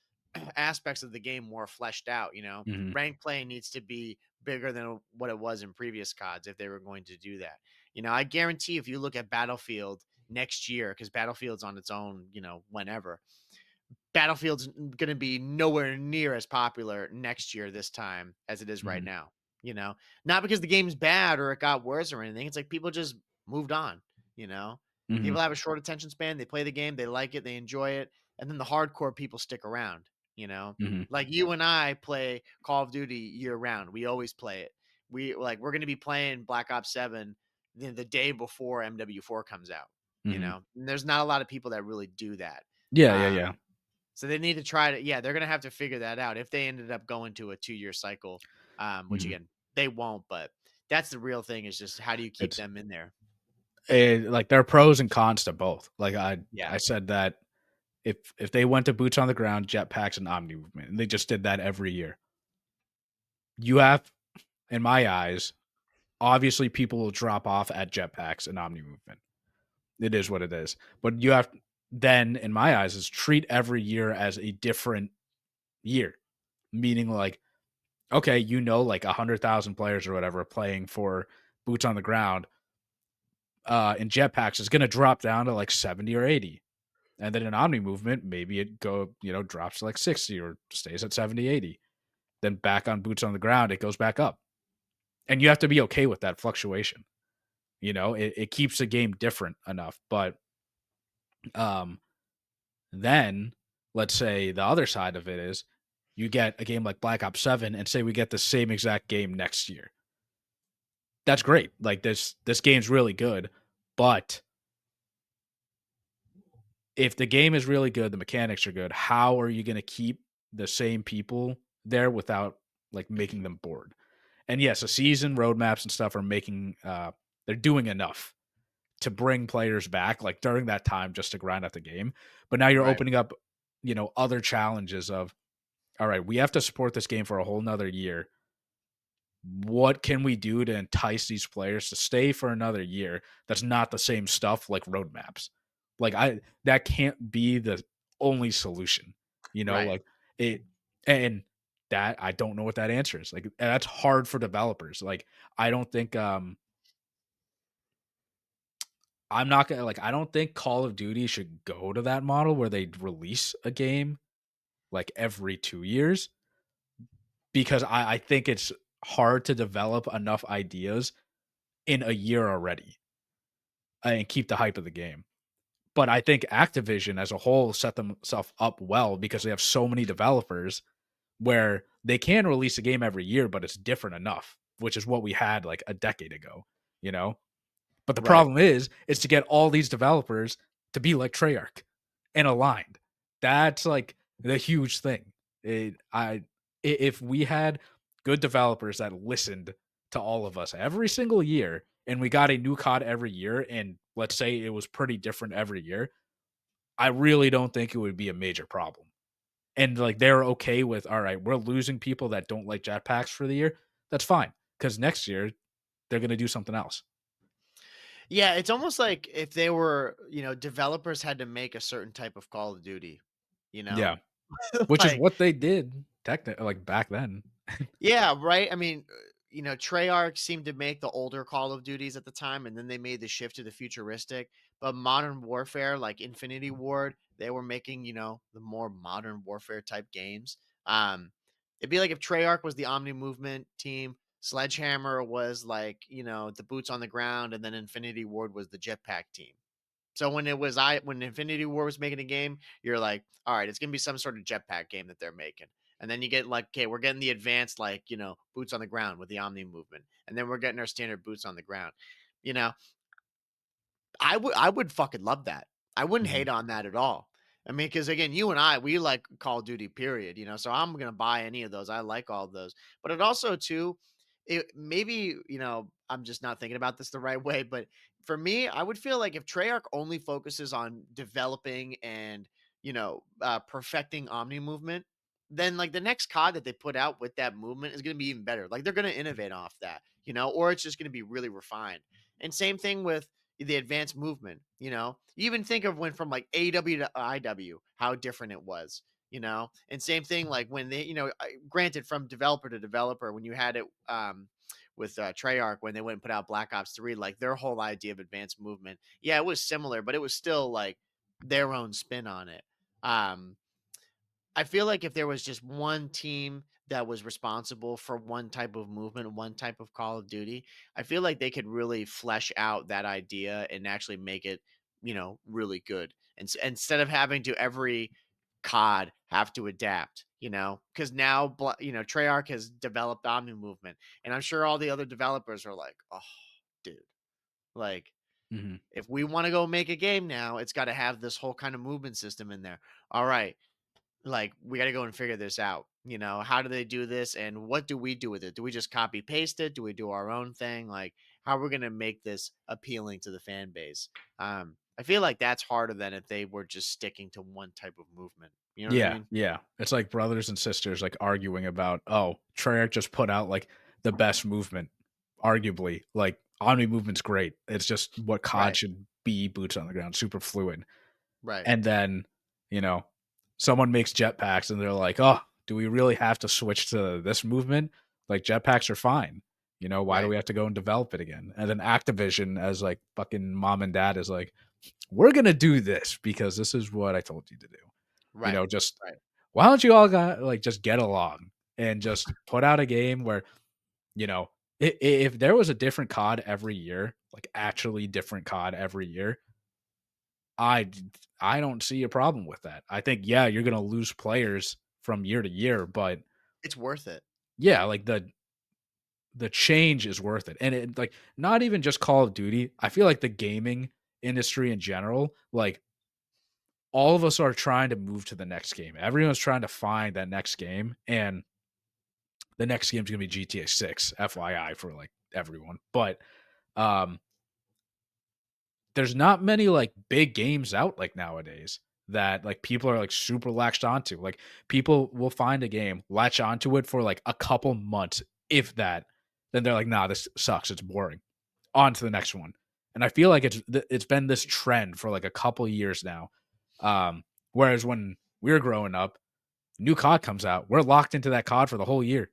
aspects of the game more fleshed out. mhm, Rank play needs to be bigger than what it was in previous CODs if they were going to do that. I guarantee if you look at Battlefield next year, because Battlefield's on its own, whenever. Battlefield's going to be nowhere near as popular next year this time as it is right mhm, now. Not because the game's bad or it got worse or anything. It's like people just moved on. You know, mhm, People have a short attention span. They play the game, they like it, they enjoy it, and then the hardcore people stick around. mhm, Like you and I play Call of Duty year round. We always play it. We're going to be playing Black Ops 7 the day before MW4 comes out. mhm. And there's not a lot of people that really do that. Yeah, yeah, yeah. Um, so they need to try to, yeah, they're gonna have to figure that out if they ended up going to a 2 year cycle, which Mhm. again they won't. But that's the real thing, is just how do you keep It's them in there? like, there are pros and cons to both. Like, Yeah, I said that if they went to boots on the ground, jetpacks, and omni movement, and they just did that every year, you have, in my eyes, obviously people will drop off at jetpacks and omni movement. It is what it is. But you have then, in my eyes, is treat every year as a different year. Meaning, like, okay, like 100,000 players or whatever playing for boots on the ground in jetpacks is going to drop down to like 70 or 80. And then in omni movement, maybe drops to like 60 or stays at 70, 80. Then back on boots on the ground, it goes back up. And you have to be okay with that fluctuation. It keeps the game different enough. But um, then let's say the other side of it is you get a game like Black Ops 7 and say we get the same exact game next year. That's great. Like, this game's really good, but if the game is really good, the mechanics are good, how are you going to keep the same people there without like making them bored? And yes, a season roadmaps and stuff are making they're doing enough to bring players back like during that time just to grind out the game. But now you're right, opening up, other challenges of, all right, we have to support this game for a whole nother year. What can we do to entice these players to stay for another year? That's not the same stuff like roadmaps. Like that can't be the only solution, Right. like it and that I don't know what that answer is. Like that's hard for developers. Like I don't think I'm not gonna like I don't think Call of Duty should go to that model where they release a game like every 2 years because I think it's hard to develop enough ideas in a year already and keep the hype of the game. But I think Activision as a whole set themselves up well because they have so many developers where they can release a game every year, but it's different enough, which is what we had like a decade ago, you know? But the Right. problem is to get all these developers to be like Treyarch and aligned. That's like the huge thing. If we had good developers that listened to all of us every single year and we got a new COD every year and let's say it was pretty different every year, I really don't think it would be a major problem. And like they're okay with, all right, we're losing people that don't like jetpacks for the year. That's fine because next year they're going to do something else. Yeah, it's almost like if they were, developers had to make a certain type of Call of Duty, you know? Yeah, which is Like, what they did technically like back then. yeah, right. I mean, Treyarch seemed to make the older Call of Duties at the time, and then they made the shift to the futuristic. But Modern Warfare, like Infinity Ward, they were making, the more modern warfare type games. It'd be like if Treyarch was the Omni Movement team, Sledgehammer was like, the boots on the ground, and then Infinity Ward was the jetpack team. So when Infinity War was making a game, you're like, all right, it's gonna be some sort of jetpack game that they're making. And then you get like, okay, we're getting the advanced, like, boots on the ground with the Omni movement. And then we're getting our standard boots on the ground. You know, I would fucking love that. I wouldn't Mhm. hate on that at all. I mean, because again, you and I, we like Call of Duty, period. So I'm gonna buy any of those. I like all of those. But it also too, it maybe, I'm just not thinking about this the right way. But for me, I would feel like if Treyarch only focuses on developing and perfecting Omni movement, then like the next COD that they put out with that movement is gonna be even better. Like they're gonna innovate off that, or it's just gonna be really refined. And same thing with the advanced movement, You even think of when from like AW to IW, how different it was. And same thing like when they, granted from developer to developer, when you had it with Treyarch when they went and put out Black Ops 3, like their whole idea of advanced movement, yeah, it was similar, but it was still like their own spin on it. Um, I feel like if there was just one team that was responsible for one type of movement, one type of Call of Duty, I feel like they could really flesh out that idea and actually make it, really good. And instead of having to every COD have to adapt, because now, Treyarch has developed Omni Movement, and I'm sure all the other developers are like, oh, dude, like Mhm. if we want to go make a game now, it's got to have this whole kind of movement system in there. All right, like we got to go and figure this out. How do they do this and what do we do with it? Do we just copy paste it? Do we do our own thing? Like how are we going to make this appealing to the fan base? I feel like that's harder than if they were just sticking to one type of movement. You know what I Yeah, mean? yeah. It's like brothers and sisters like arguing about, oh, Treyarch just put out like the best movement, arguably. Like Omni movement's great. It's just what COD Right. should be, boots on the ground, super fluid. Right. And then, you know, someone makes jetpacks and they're like, oh, do we really have to switch to this movement? Like jetpacks are fine. Why do Right. we have to go and develop it again? And then Activision as like fucking mom and dad is like, we're gonna do this because this is what I told you to do. Right. Just Right. why don't you all got like just get along and just put out a game where, you know, if there was a different COD every year, like actually different COD every year, I I don't see a problem with that. I think yeah, you're gonna lose players from year to year, but It's worth it. yeah, like the change is worth it. And it like not even just Call of Duty. I feel like the gaming industry in general, like all of us are trying to move to the next game. Everyone's trying to find that next game, and the next game's gonna be GTA 6, FYI for like everyone. But um there's not many like big games out like nowadays that like people are like super latched onto. Like people will find a game, latch onto it for like a couple months, if that. Then they're like, nah, this sucks. It's boring. On to the next one. And I feel like it's been this trend for like a couple years now. Whereas when we were growing up, new COD comes out, we're locked into that COD for the whole year.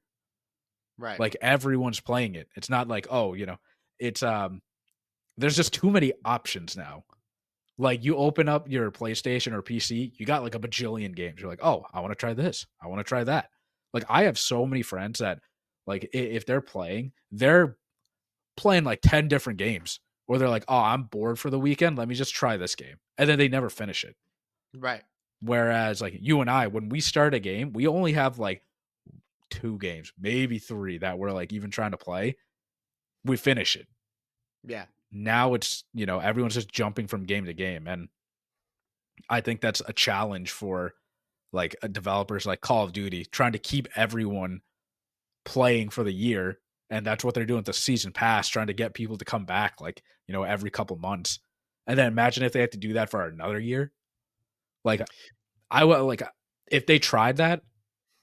Right. Like everyone's playing it. It's not like, oh, it's there's just too many options now. Like you open up your PlayStation or PC, you got like a bajillion games. You're like, oh, I want to try this. I want to try that. Like I have so many friends that like if they're playing like 10 different games. Or they're like, oh, I'm bored for the weekend. Let me just try this game. And then they never finish it. Right. Whereas like you and I, when we start a game, we only have like 2 games, maybe 3 that we're like even trying to play. We finish it. Yeah. Now it's, everyone's just jumping from game to game. And I think that's a challenge for like developers like Call of Duty trying to keep everyone playing for the year. And that's what they're doing with the season pass, trying to get people to come back like, every couple months. And then imagine if they had to do that for another year. Like I would like if they tried that,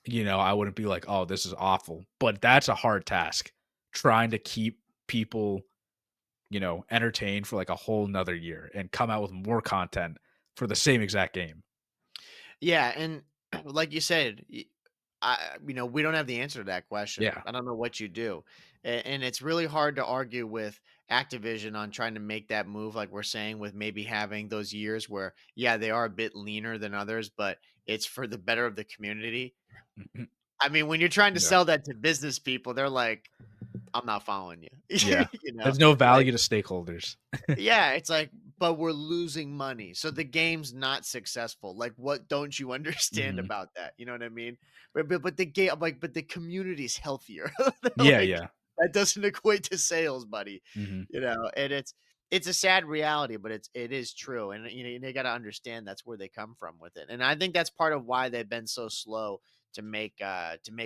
I wouldn't be like, oh, this is awful. But that's a hard task trying to keep people, entertained for like a whole nother year and come out with more content for the same exact game. Yeah, and like you said, we don't have the answer to that question. Yeah. I don't know what you do, and it's really hard to argue with Activision on trying to make that move, like we're saying, with maybe having those years where, yeah, they are a bit leaner than others, but it's for the better of the community. I mean, when you're trying to Yeah. sell that to business people, they're like, "I'm not following you," Yeah. you know, There's no like value to stakeholders. yeah, it's like, but we're losing money. So the game's not successful. Like, what don't you understand Mhm. about that? You know what I mean? But the game, I'm like, but the community's healthier. Yeah, Like, yeah. that doesn't equate to sales, buddy. Mhm. And it's a sad reality, but it is true. And they gotta understand that's where they come from with it. And I think that's part of why they've been so slow to make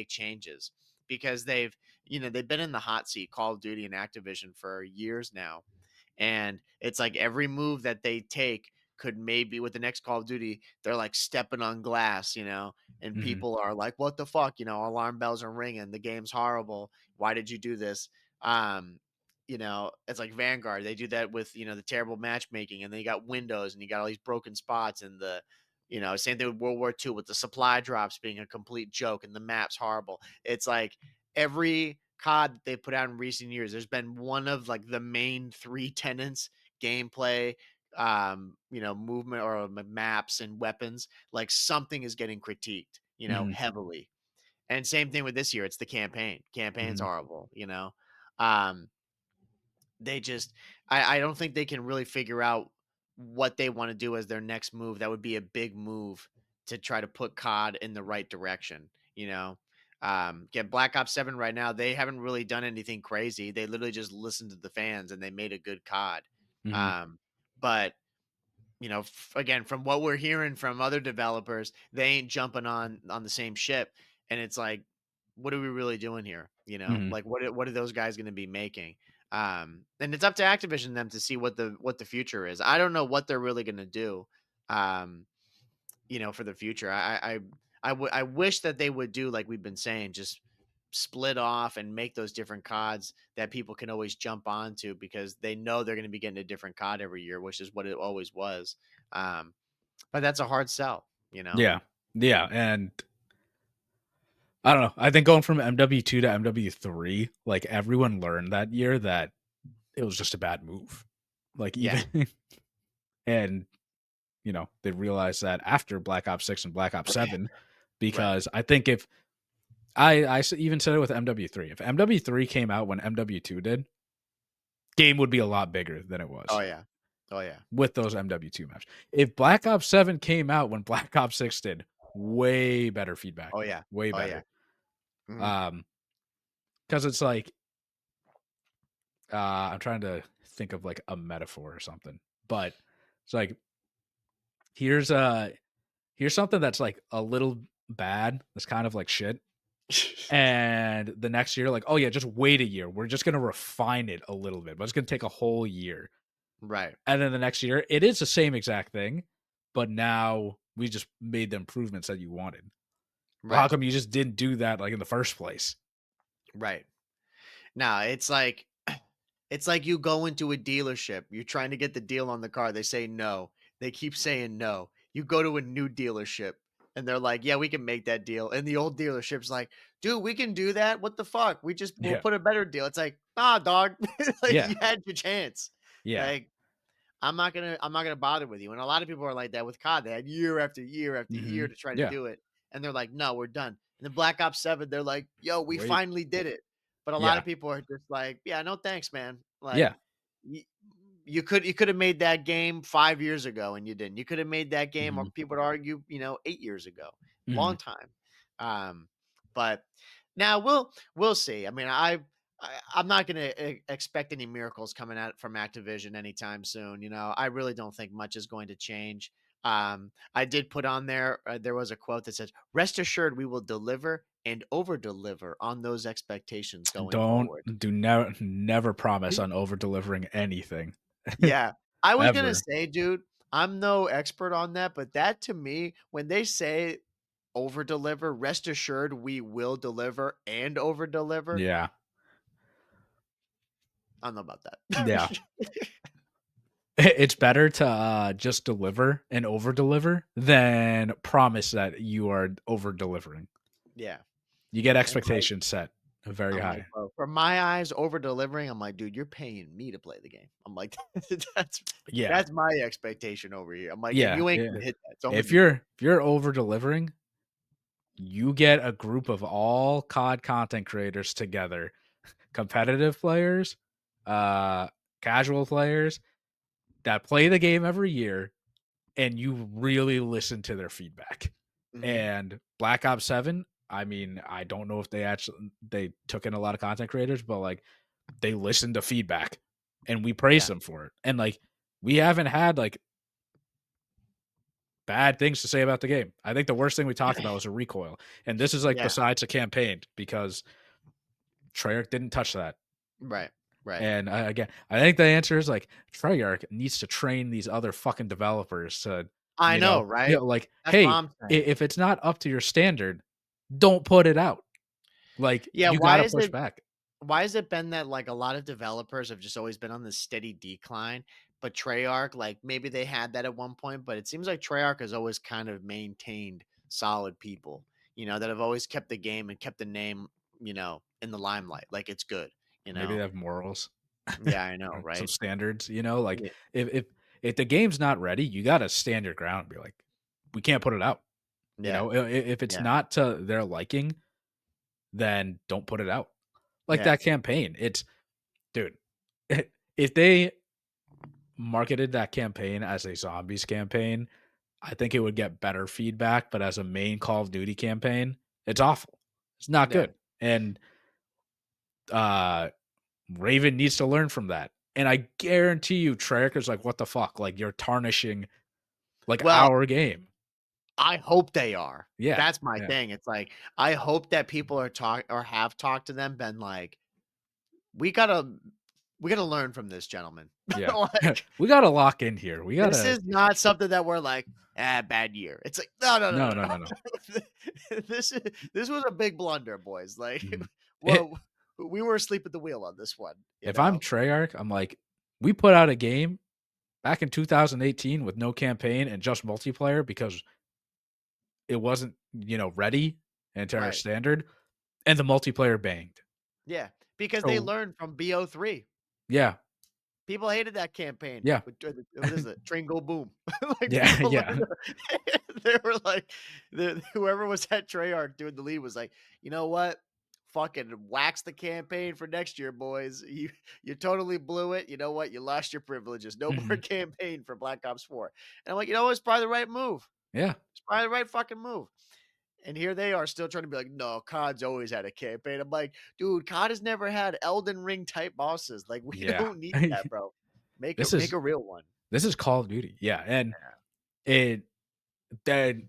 changes. Because they've been in the hot seat, Call of Duty and Activision for years now, and it's like every move that they take could maybe with the next Call of Duty, they're like stepping on glass, and Mhm. people are like, what the fuck? Alarm bells are ringing. The game's horrible. Why did you do this? It's like Vanguard. They do that with, the terrible matchmaking, and then you got Windows and you got all these broken spots and same thing with World War II with the supply drops being a complete joke and the map's horrible. It's like every COD that they put out in recent years, there's been one of like the main three tenants: gameplay, movement or maps and weapons. Like something is getting critiqued, Mhm. heavily. And same thing with this year. It's the campaign. Campaign's Mhm. horrible. Um, they just, I don't think they can really figure out what they want to do as their next move. That would be a big move to try to put COD in the right direction. Get Black Ops 7 right now. They haven't really done anything crazy. They literally just listened to the fans and they made a good COD. Mhm. But again, from what we're hearing from other developers, they ain't jumping on the same ship, and it's like, what are we really doing here? Mhm. Like what are those guys going to be making? And it's up to Activision them to see what the future is. I don't know what they're really going to do. Um, for the future. I wish that they would do like we've been saying, just split off and make those different CODs that people can always jump onto because they know they're going to be getting a different COD every year, which is what it always was. But that's a hard sell. Yeah. Yeah, and I don't know. I think going from MW2 to MW3, like everyone learned that year that it was just a bad move. Like Yeah, even and they realized that after Black Ops 6 and Black Ops 7 right. because I think if even said it with MW3. If MW3 came out when MW2 did, game would be a lot bigger than it Oh was yeah, oh yeah, with those MW2 maps. If Black Ops 7 came out when Black Ops 6 did, way better feedback, oh yeah, way oh yeah. better. Mhm. Um cuz it's like I'm trying to think of like a metaphor or something. But it's like here's here's something that's like a little bad. That's kind of like shit. And the next year, like, oh yeah, just wait a year. We're just gonna refine it a little bit, but it's gonna take a whole year. Right, And then the next year, it is the same exact thing, but now we just made the improvements that you wanted. Well, how right, come you just didn't do that like in the first place? right. Now it's like It's like you go into a dealership, you're trying to get the deal on the car, they say no. They keep saying no. You go to a new dealership and they're like, "Yeah, we can make that deal." And the old dealership's like, "Dude, we can do that. What the fuck? We'll Yeah. put a better deal." It's like, "Nah, dog. Like Yeah. you had your chance." Yeah. Like I'm not gonna bother with you. And a lot of people are like that with COD. They had year after year after year Mhm. to try to Yeah. do it. And they're like, "No, we're done." And then Black Ops 7, they're like, "Yo, we Wait. finally did it." But a lot Yeah. of people are just like, "Yeah, no thanks, man." Yeah. Like y- you could have made that game 5 years ago and you didn't. You could have made that game, or Mhm. people would argue, 8 years ago. Mhm. Long time. But now we'll see. I mean, I'm not going to expect any miracles coming out from Activision anytime soon. I really don't think much is going to change. I did put on there. There was a quote that says, "Rest assured, we will deliver and over deliver on those expectations going Don't forward." do never promise on over delivering anything Yeah. I was gonna ever. say, dude, I'm no expert on that, but that to me, when they say over deliver, rest assured we will deliver and over deliver. Yeah. I don't know about Yeah. that. It's better to just deliver and over deliver than promise that you are over delivering. Yeah. You get And like expectations set very I'm like, high. bro, from my eyes, over delivering, I'm like, dude, you're paying me to play the game. I'm like, that's Yeah. that's my expectation over here. I'm like, and Yeah. you ain't Yeah. gonna hit that, so I'm gonna If be pissed. you're over delivering, you get a group of all COD content creators together, competitive players, uh, casual players that play the game every year, and you really listen to their feedback. Mhm. And Black Ops 7, I mean, I don't know if they took in a lot of content creators, but like they listened to feedback and we praised Yeah. them for it. And like we haven't had like bad things to say about the game. I think the worst thing we talked about was a recoil. And this is like Yeah. besides a campaign because Treyarch didn't touch that. Right. Right. And again, I think the answer is like Treyarch needs to train these other fucking developers to, I know, right? like, That's what hey, I'm saying. if it's not up to your standard, don't put it out. Like, Yeah, you got to push back. why has it been that, like, a lot of developers have just always been on this steady decline, but Treyarch, like, maybe they had that at one point, but it seems like Treyarch has always kind of maintained solid people, that have always kept the game and kept the name, in the limelight, like, it's good, you Maybe they know? have morals, Yeah, I know, or some right? standards. Like Yeah, if the game's not ready, you got to stand your ground and be like, we can't put it out. yeah, If it's yeah, not to their liking, then don't put it out. Like yeah, that campaign, it's dude. If they marketed that campaign as a zombies campaign, I think it would get better feedback. But as a main Call of Duty campaign, it's awful. It's not yeah. good. And uh Raven needs to learn from that. And I guarantee you, Treyarch is like, what the fuck? Like you're tarnishing like Well, our game. I hope they are. Yeah. That's my Yeah. thing. It's like, I hope that people are have talked to them, been like, "We gotta we gotta learn from this gentleman." Yeah. Like, We gotta lock in here. We this gotta is not something that we're like, bad year." It's like, "No, no, no, no, no, no, no, no. no." This was a big blunder, boys. Like, Mhm. It, well, we were asleep at the wheel on this one, you if I'm know? Treyarch, I'm like, we put out a game back in 2018 with no campaign and just multiplayer because it wasn't, ready and to our Right. standard, and the multiplayer banged. Yeah, because they So learned from BO3. yeah, People hated that campaign yeah, with what is it? Train Go Boom. Like, yeah, people yeah. learned they were like whoever was at Treyarch doing the lead was like, "You know what? Fucking wax the campaign for next year, boys. You totally blew it. You know what? You lost your privileges. No more Mhm. campaign for Black Ops 4." And I'm like, "You know what? It's probably the right move. Yeah, It's probably the right fucking move." And here they are still trying to be like, "No, COD's always had a campaign." I'm like, "Dude, COD has never had Elden Ring type bosses. Like, we yeah. don't need that, bro. Make a This make is a real one." this is Call of Duty. Yeah, and it then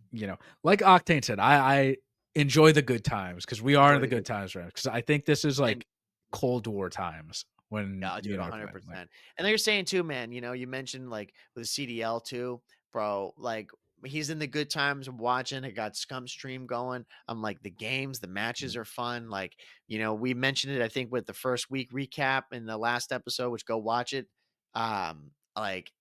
like Octane said, I enjoy the good times because we are in Enjoy the the good good times right because I think this is and like Cold War times when yeah, dude, they're playing. Like, 100%. And then you're saying too, man, you mentioned like with the CDL too, bro, like he's in the good times of watching. I got Scum Stream going. I'm like, the games, the matches Mhm. are fun. Like, we mentioned it, I think, with the first week recap in the last episode, which go watch it. Like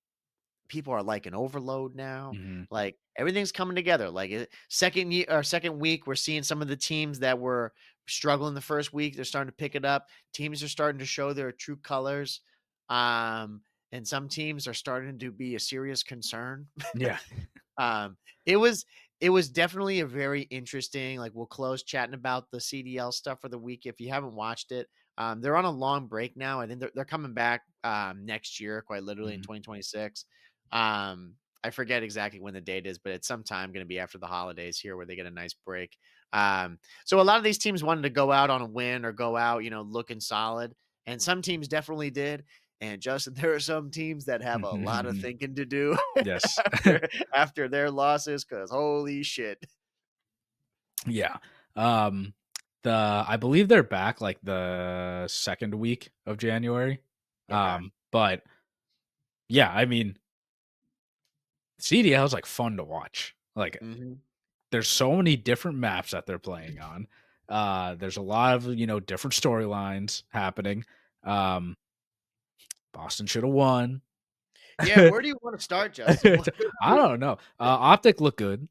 people are like an overload now. Mhm. Like everything's coming together. Like second year or second week, we're seeing some of the teams that were struggling the first week. They're starting to pick it up. Teams are starting to show their true colors. Um, and some teams are starting to be a serious concern. Yeah. Um, it was definitely a very interesting. Like we'll close chatting about the CDL stuff for the week. If you haven't watched it, they're on a long break now. I think they're coming back next year, quite literally in Mhm. 2026. I forget exactly when the date is, but it's sometime going to be after the holidays here where they get a nice break. So a lot of these teams wanted to go out on a win or go out, looking solid, and some teams definitely did. And Justin, there are some teams that have a lot of thinking to do Yes. after their losses, because holy shit. Yeah. Um, I believe they're back like the second week of January. Okay. But yeah, I mean, CDL is like fun to watch. Like, Mhm. there's so many different maps that they're playing on. There's a lot of different storylines happening. Um, Boston should have won. Yeah, where do you wanna start, Justin? I don't know. Optic look good.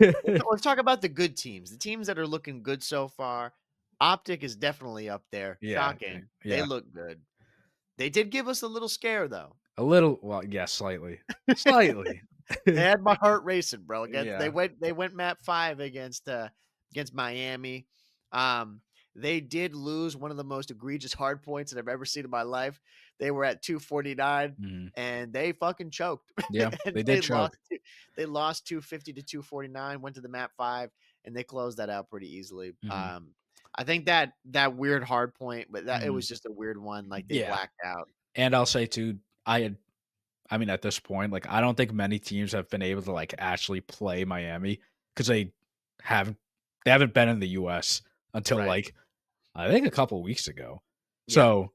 Let's talk about the good teams, the teams that are looking good so far. Optic is definitely up there. Yeah, Shocking. They yeah. look good. They did give us a little scare, though. A little. Well, yeah, slightly, slightly. They had my heart racing, bro. Against Yeah. they went map 5 against Miami. Um, they did lose one of the most egregious hard points that I've ever seen in my life. They were at 249 Mhm. and they fucking choked. Yeah, And they did choke. they lost 250 to 249, went to the map 5 and they closed that out pretty easily. Mhm, I think that weird hard point, but that it mhm. was just a weird one, like they Yeah, blacked out. and I'll say too, I mean, at this point, like, I don't think many teams have been able to, like, actually play Miami because haven't they haven't been in the US until, Right. like, I think a couple weeks ago. Yep. So,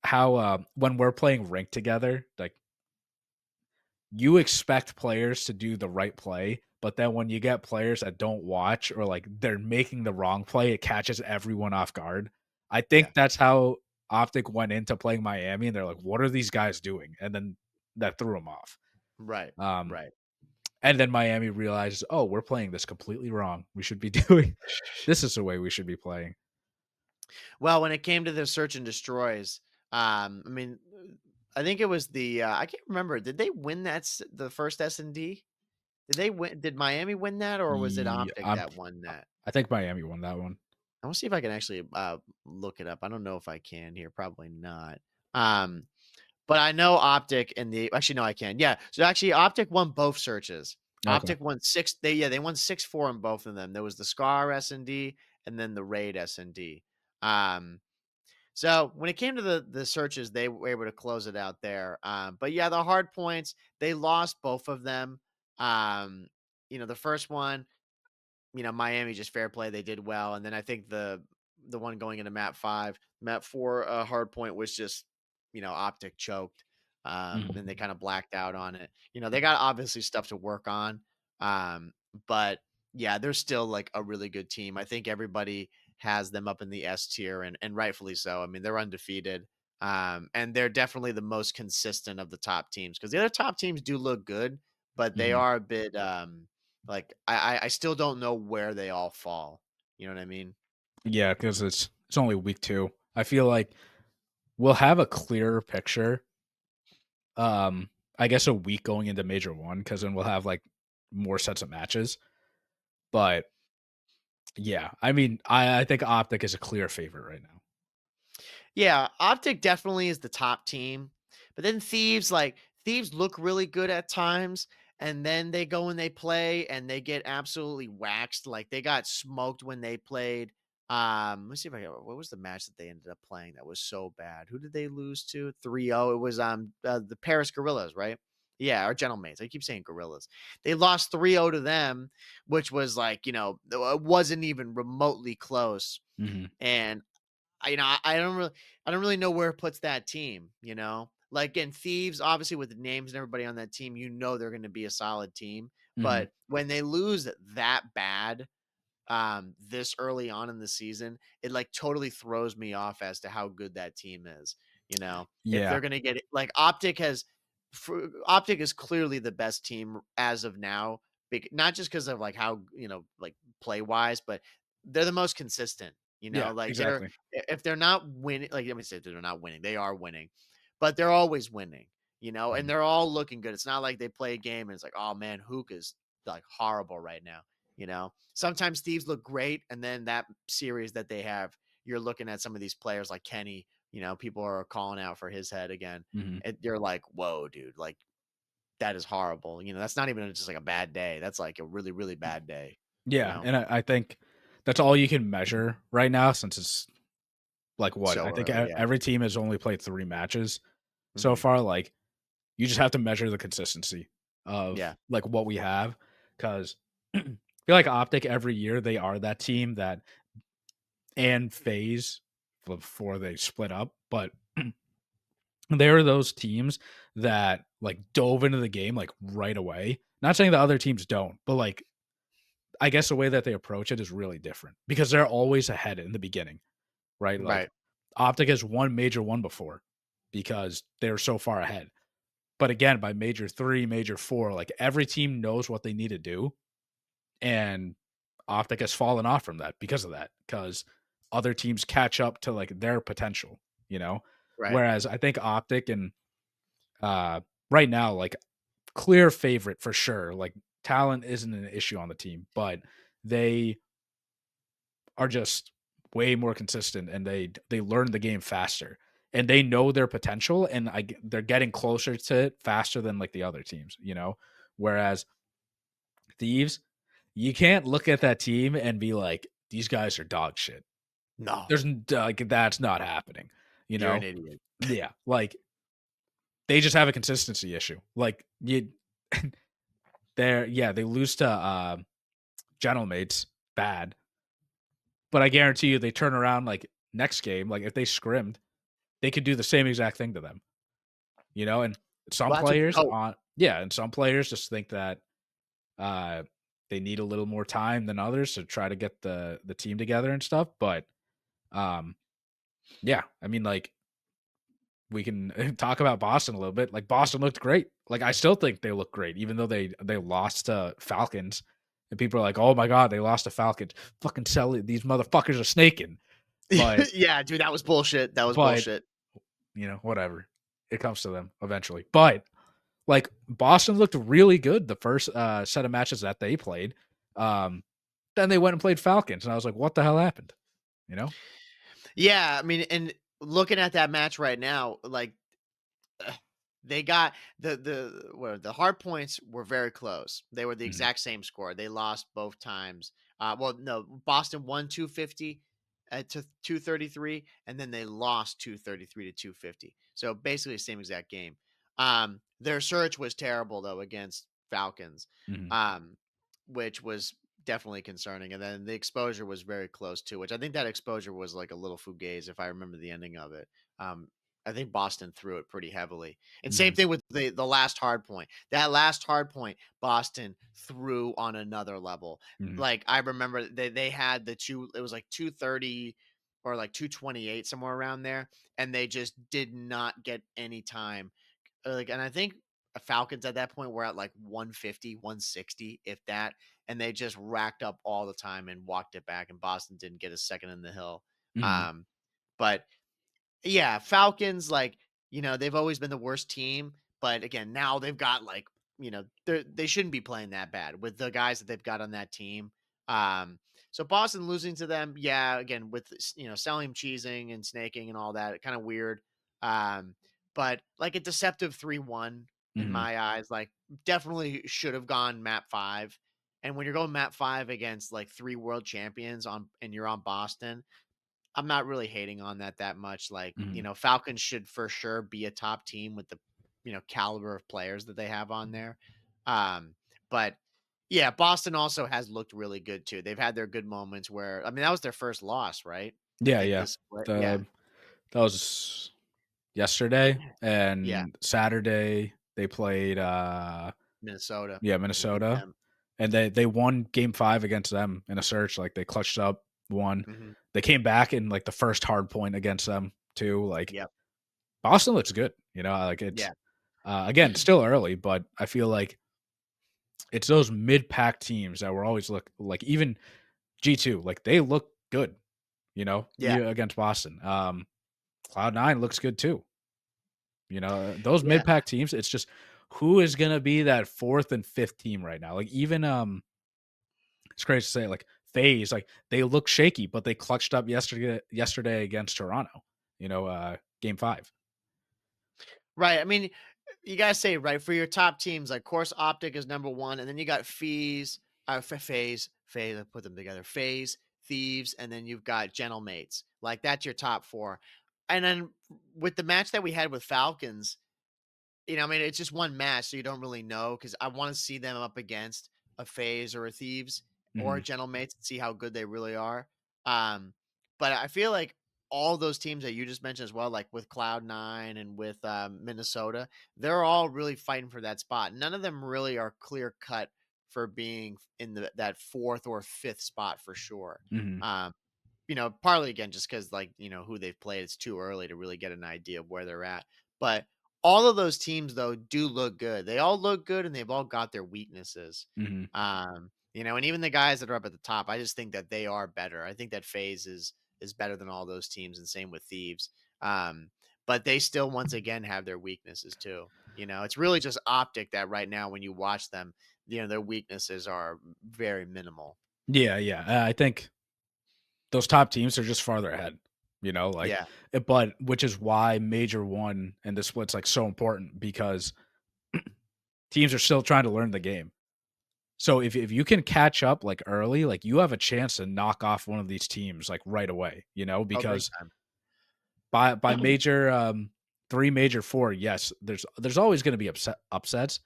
how, when we're playing Rink together, like, you expect players to do the right play, but then when you get players that don't watch or, like, they're making the wrong play, it catches everyone off guard. I Yeah. think that's how Optic went into playing Miami, and they're like, "What are these guys doing?" And then that threw them off. Right. Um, Right. and then Miami realizes, "Oh, we're playing this completely wrong. We should be doing this is the way we should be playing." Well, when it came to the search and destroys, I mean, I think it was I can't remember. Did they win the first S&D? Did they win? Did Miami win that, or was it Yeah, Optic that won that? I think Miami won that one. I want to see if I can actually look it up. I don't know if I can here. Probably not. Um, but I know Optic and actually no, I can. Yeah. So actually, Optic won both searches. Okay. Optic won six. They won 6-4 in both of them. There was the Scar S&D and then the Raid S&D. Um, So when it came to the searches, they were able to close it out there. But yeah, the hard points, they lost both of them. Um, the first one, Miami just fair play, they did well. And then I think the one going into map 4, hard point was just, Optic choked. And they Mhm. kind of blacked out on it. They got obviously stuff to work on. Um, but yeah, they're still like a really good team. I think everybody has them up in the S tier and rightfully so. I mean, they're undefeated. And they're definitely the most consistent of the top teams because the other top teams do look good, but they Mhm. are a bit like I still don't know where they all fall. You know what I mean? Yeah, because it's only week 2. I feel like we'll have a clearer picture, I guess a week going into Major 1, because then we'll have, like, more sets of matches, but, yeah, I mean, I think Optic is a clear favorite right now. Yeah, Optic definitely is the top team. But then Thieves look really good at times. And then they go and they play and they get absolutely waxed. Like they got smoked when they played. Let's see if I can, what was the match that they ended up playing that was so bad? Who did they lose to? 3-0. It was the Paris Gorillas, right? Yeah, our Gentlemates. I keep saying Gorillas. They lost 3-0 to them, which was like, it wasn't even remotely close. Mhm. And I don't really know where it puts that team. Like in Thieves, obviously with the names and everybody on that team, they're going to be a solid team. Mhm. But when they lose that bad, this early on in the season, it like totally throws me off as to how good that team is. If Yeah. they're gonna get it, like Optic is clearly the best team as of now, not just because of like how like play wise, but they're the most consistent. Yeah, Like exactly. if they're not winning, like let me say they're not winning, they are winning, but they're always winning. And Mhm. they're all looking good. It's not like they play a game and it's like, oh man, Hook is like horrible right now. Sometimes Thieves look great, and then that series that they have, you're looking at some of these players like Kenny. People are calling out for his head again. Mhm. And you're like, whoa, dude, like that is horrible. That's not even just like a bad day. That's like a really, really bad day. You Yeah, know, and I think that's all you can measure right now since it's like what? so I think early, yeah. every team has only played 3 matches so Hmm. far, like, you just have to measure the consistency of, Yeah, like, what we have, 'cause I feel like Optic every year, they are that team that and FaZe before they split up, but they are those teams that, like, dove into the game, like, right away. Not saying the other teams don't, but, like, I guess the way that they approach it is really different because they're always ahead in the beginning, right? Like, right, Optic has won major 1 before because they're so far ahead. But again, by major 3, major 4, like, every team knows what they need to do, and Optic has fallen off from that because of that, because other teams catch up to, like, their potential, you know? right. Whereas I think Optic and, uh, right now, like, clear favorite for sure, like, talent isn't an issue on the team, but they are just way more consistent and they learn the game faster and they know their potential and they're getting closer to it faster than like the other teams, you know? Whereas Thieves, you can't look at that team and be like, these guys are dog shit. No, Like that's not happening, you you're an know? idiot. Yeah. Like they just have a consistency issue. Like you they lose to Gentlemates bad, but I guarantee you they turn around like next game, like if they scrimmed, they could do the same exact thing to them, you know? And some Well, that's what you players hope. and some players just think that uh they need a little more time than others to try to get the team together and stuff. But um yeah, I mean like we can talk about Boston a little bit. Like Boston looked great. Like I still think they look great, even though they lost to Falcons. And people are like, "Oh my god, they lost to Falcons! Fucking sell it! These motherfuckers are snaking." But Yeah, dude, that was bullshit. That was but bullshit. whatever. It comes to them eventually. But like Boston looked really good the first set of matches that they played. Um, then they went and played Falcons, and I was like, "What the hell happened?" You know? Yeah, I mean, and looking at that match right now, like they got the hard points were very close. They were the Mhm, exact same score. They lost both times. Well, no, Boston won 250 to 233, and then they lost 233 to 250. So basically the same exact game. Their search was terrible though against Falcons, mhm, um, which was definitely concerning. And then the exposure was very close too, which I think that exposure was like a little fugazi if I remember the ending of it. Um, I think Boston threw it pretty heavily. And same mhm, thing with the last hard point. That last hard point, Boston threw on another level. mhm, Like I remember they had it was like 230 or like 228 somewhere around there, and they just did not get any time. Like, and I think Falcons at that point were at like 150, 160, if that, and they just racked up all the time and walked it back, and Boston didn't get a second in the hill. mhm. Um, but yeah, Falcons, like, they've always been the worst team, but again, now they've got like, they shouldn't be playing that bad with the guys that they've got on that team. Um, so Boston losing to them, yeah, again with selling cheesing and snaking and all that, kind of weird. Um, but like a deceptive 3-1 in Mhm. my eyes, like definitely should have gone map 5. And when you're going map 5 against like 3 world champions and you're on Boston, I'm not really hating on that much. Like, Mhm. Falcons should for sure be a top team with the, caliber of players that they have on there. But yeah, Boston also has looked really good too. They've had their good moments where, I mean, that was their first loss, right? I Yeah, think yeah. this split. Yeah. The that was yesterday, Yeah, and Saturday they played Minnesota. yeah, They beat Minnesota, them. and they won game 5 against them in a search. Like they clutched up, won. Mhm. They came back in like the first hard point against them too. Like Yep. Boston looks good, like it's Yeah. again still early, but I feel like it's those mid-pack teams that were always look like even G2, like they look good, Yeah. against Boston. Cloud9 looks good too. Those Yeah. mid-pack teams, it's just who is gonna be that fourth and fifth team right now? Like even it's crazy to say, like FaZe, like they look shaky, but they clutched up yesterday against Toronto, game 5. Right. I mean, you gotta say, right, for your top teams, like Course Optic is number one, and then you got Phase, I put them together, Phase, Thieves, and then you've got Gentlemates. Like that's your top four. And then with the match that we had with Falcons, I mean, it's just one match, so you don't really know because I want to see them up against a Phase or a Thieves or a Mhm, Gentlemates and see how good they really are. Um, but I feel like all those teams that you just mentioned as well, like with Cloud9 and with Minnesota, they're all really fighting for that spot. None of them really are clear cut for being in that fourth or fifth spot for sure. mhm, Um, partly again, just because like, who they've played, it's too early to really get an idea of where they're at. But all of those teams though do look good. They all look good and they've all got their weaknesses. mhm, And even the guys that are up at the top, I just think that they are better. I think that FaZe is better than all those teams, and same with Thieves. Um, but they still once again have their weaknesses too. It's really just optic that right now when you watch them, their weaknesses are very minimal. yeah, yeah. I think those top teams are just farther ahead, like, Yeah. but which is why Major One and the split's like so important because teams are still trying to learn the game. So if you can catch up like early, like you have a chance to knock off one of these teams like right away, Oh, big because time. by major 3, major 4, yes, there's always going to be upsets,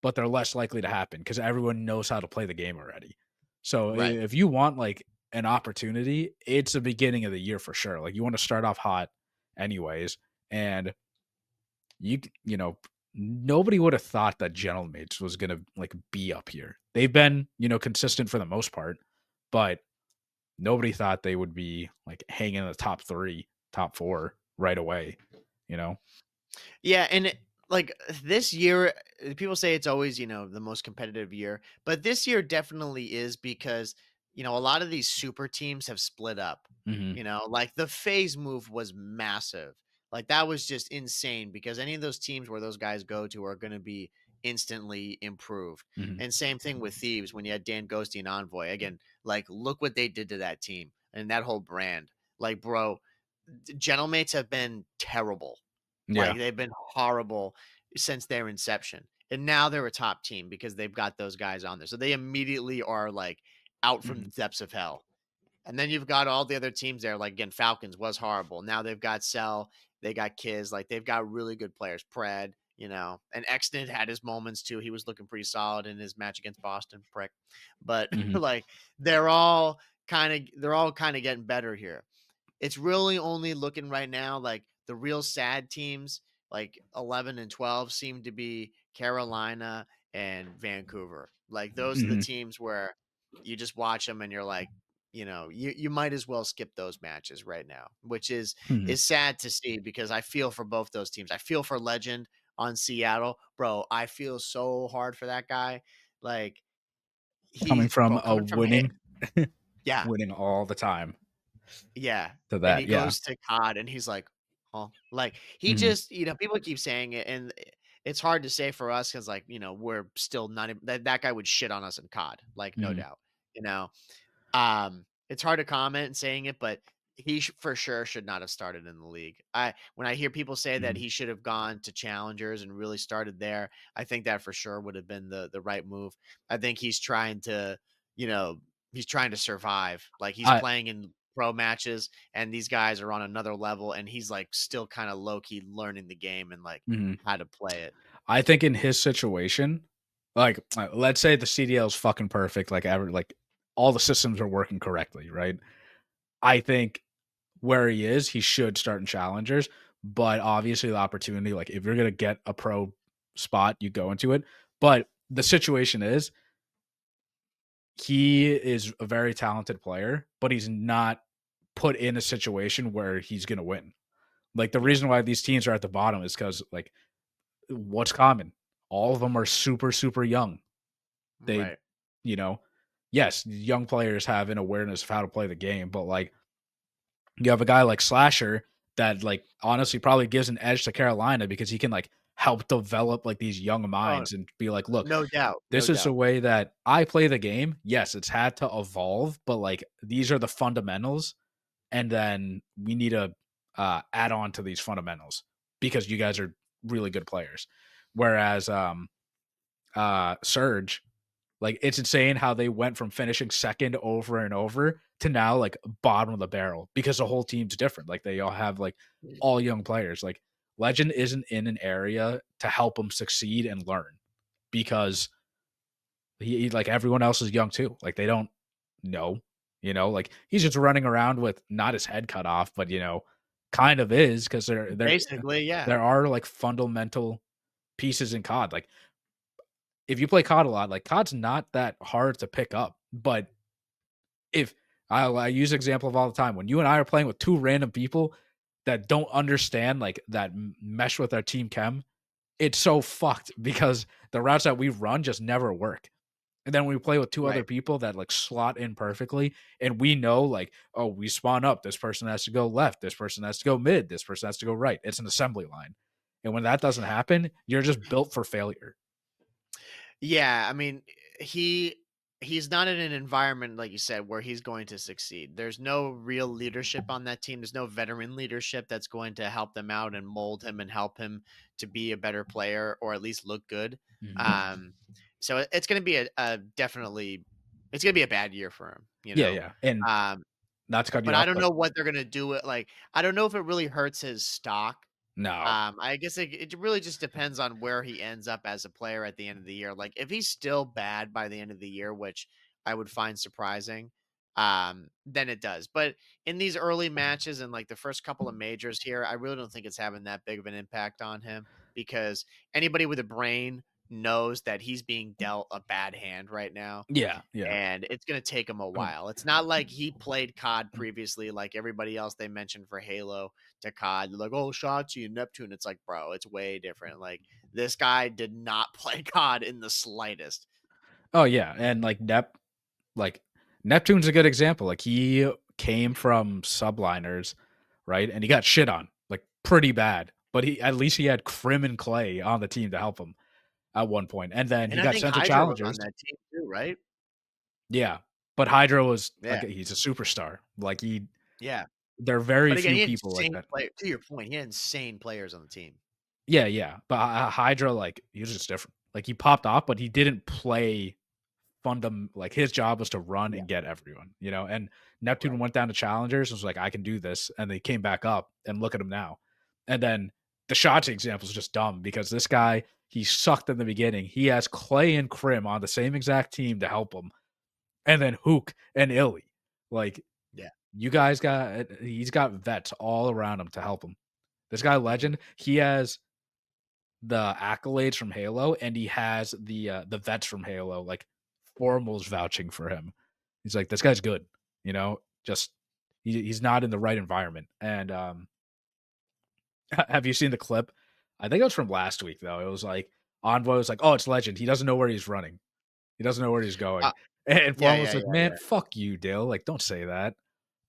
but they're less likely to happen because everyone knows how to play the game already. So Right. if you want like an opportunity, it's the beginning of the year for sure. Like you want to start off hot anyways, and nobody would have thought that Gentlemates was gonna like be up here. They've been, consistent for the most part, but nobody thought they would be like hanging in the top 3, top 4 right away, you know? Yeah, and like this year, people say it's always, the most competitive year, but this year definitely is because, a lot of these super teams have split up. Mhm, Like the phase move was massive. Like that was just insane because any of those teams where those guys go to are going to be instantly improved. mhm, And same thing with Thieves when you had Dan Ghosty and Envoy. Again, like look what they did to that team and that whole brand. Like, bro, Gentlemates have been terrible. yeah, Like they've been horrible since their inception. And now they're a top team because they've got those guys on there. So they immediately are like out from the mhm, depths of hell. And then you've got all the other teams there. Like again, Falcons was horrible. Now they've got Cell, they got Kiz, like they've got really good players. Pred, and Exton had his moments too. He was looking pretty solid in his match against Boston, prick. But mhm, like they're all kind of getting better here. It's really only looking right now like the real sad teams, like 11 and 12, seem to be Carolina and Vancouver. Like those are the mhm, teams where you just watch them and you're like, you might as well skip those matches right now, which is mhm. is sad to see because I feel for both those teams. I feel for Legend on Seattle, bro. I feel so hard for that guy. Like Coming from a coming from hit, yeah, winning all the time yeah, to and he that, yeah. goes to COD and he's like, "Huh?" Like, he Mhm, just people keep saying it, and it's hard to say for us because, like, we're still not even that guy would shit on us in COD, like, no mhm, doubt, you know? It's hard to comment and saying it, but he for sure should not have started in the league. When I hear people say that mhm. he should have gone to challengers and really started there, I think that for sure would have been the right move. I think you know, he's trying to survive. Like he's I playing in pro matches and these guys are on another level and he's like still kind of low key learning the game and like mhm. how to play it. I think in his situation, like, let's say the CDL is fucking perfect, like all the systems are working correctly, right? I think where he is, he should start in challengers. but obviously the opportunity, like if you're gonna get a pro spot, you go into it. But the situation is he is a very talented player, but he's not put in a situation where he's gonna win. Like the Yeah. reason why these teams are at the bottom is because like what's common? All of them are super, super young. They, Right. you know, yes, young players have an awareness of how to play the game, but like you have a guy like Slasher that like honestly probably gives an edge to Carolina because he can like help develop like these young Oh, minds and be like, look, no doubt. No this is a doubt. way that I play the game. Yes, it's had to evolve, but like these are the fundamentals, and then we need to add on to these fundamentals because you guys are really good players. Whereas Surge, like it's insane how they went from finishing second over and over to now like bottom of the barrel because the whole team's different. Like they all have like all young players. Like Legend isn't in an area to help them succeed and learn because like everyone else is young too. Like they don't know, like he's just running around with not his head cut off, but kind of is because Basically, yeah. there are like fundamental pieces in COD. Like if you play COD a lot, like COD's not that hard to pick up. But if I use example of all the time when you and I are playing with two random people that don't understand like that mesh with our team chem, it's so fucked because the routes that we run just never work. And then we play with two other Right. people that like slot in perfectly, and we know like, oh, we spawn up. This person has to go left. This person has to go mid. This person has to go right. It's an assembly line, and when that doesn't happen, you're just built for failure. Yeah, I mean, he he's not in an environment like you said where he's going to succeed. There's no real leadership on that team. There's no veteran leadership that's going to help them out and mold him and help him to be a better player or at least look good. Mhm. Um, so it's going to be a definitely it's going to be a bad year for him, you Yeah, know. yeah, and Um, not to cut but you I off, don't but know what they're going to do. Like, I don't know if it really hurts his stock. no, I guess it really just depends on where he ends up as a player at the end of the year. Like if he's still bad by the end of the year, which I would find surprising, then it does. But in these early matches and like the first couple of majors here, I really don't think it's having that big of an impact on him because anybody with a brain knows that he's being dealt a bad hand right now yeah, yeah. and it's gonna take him a I mean, while. It's not like he played COD previously, like everybody else they mentioned for Halo to COD. They're like, "Oh, Shotzi and Neptune." It's like, bro, it's way different. Like this guy did not play COD in the slightest. oh yeah, and like Neptune's a good example. Like he came from subliners, right, and he got shit on like pretty bad. But he at least he had Crim and Clay on the team to help him at one point, and then And he I got think sent to Hydra was on challengers. that team too, right? Yeah, but Hydra was Yeah, like he's a superstar. Like yeah. there are very But again, few he had people like insane that. play. To your point, he had insane players on the team. Yeah, yeah, but Hydra like he was just different. Like he popped off, but he didn't play like his job was to run Yeah, and get everyone, and right. Neptune went down to challengers and was like, I can do this. And they came back up and look at him now. And then the shots example is just dumb because this guy, he sucked in the beginning. He has Clay and Crim on the same exact team to help him. And then Hook and Illy. Like Yeah. you guys he's got vets all around him to help him. This guy Mhm. legend, he has the accolades from Halo, and he has the vets from Halo, like formals vouching for him. He's like, this guy's good, just he's not in the right environment. And have you seen the clip? I think it was from last week though. It was like Envoy was like, "Oh, it's Legend. He doesn't know where he's running. He doesn't know where he's Uh, going." And yeah, Formal yeah, was like, yeah, "Man, yeah. fuck you, Dill. Like, don't say that."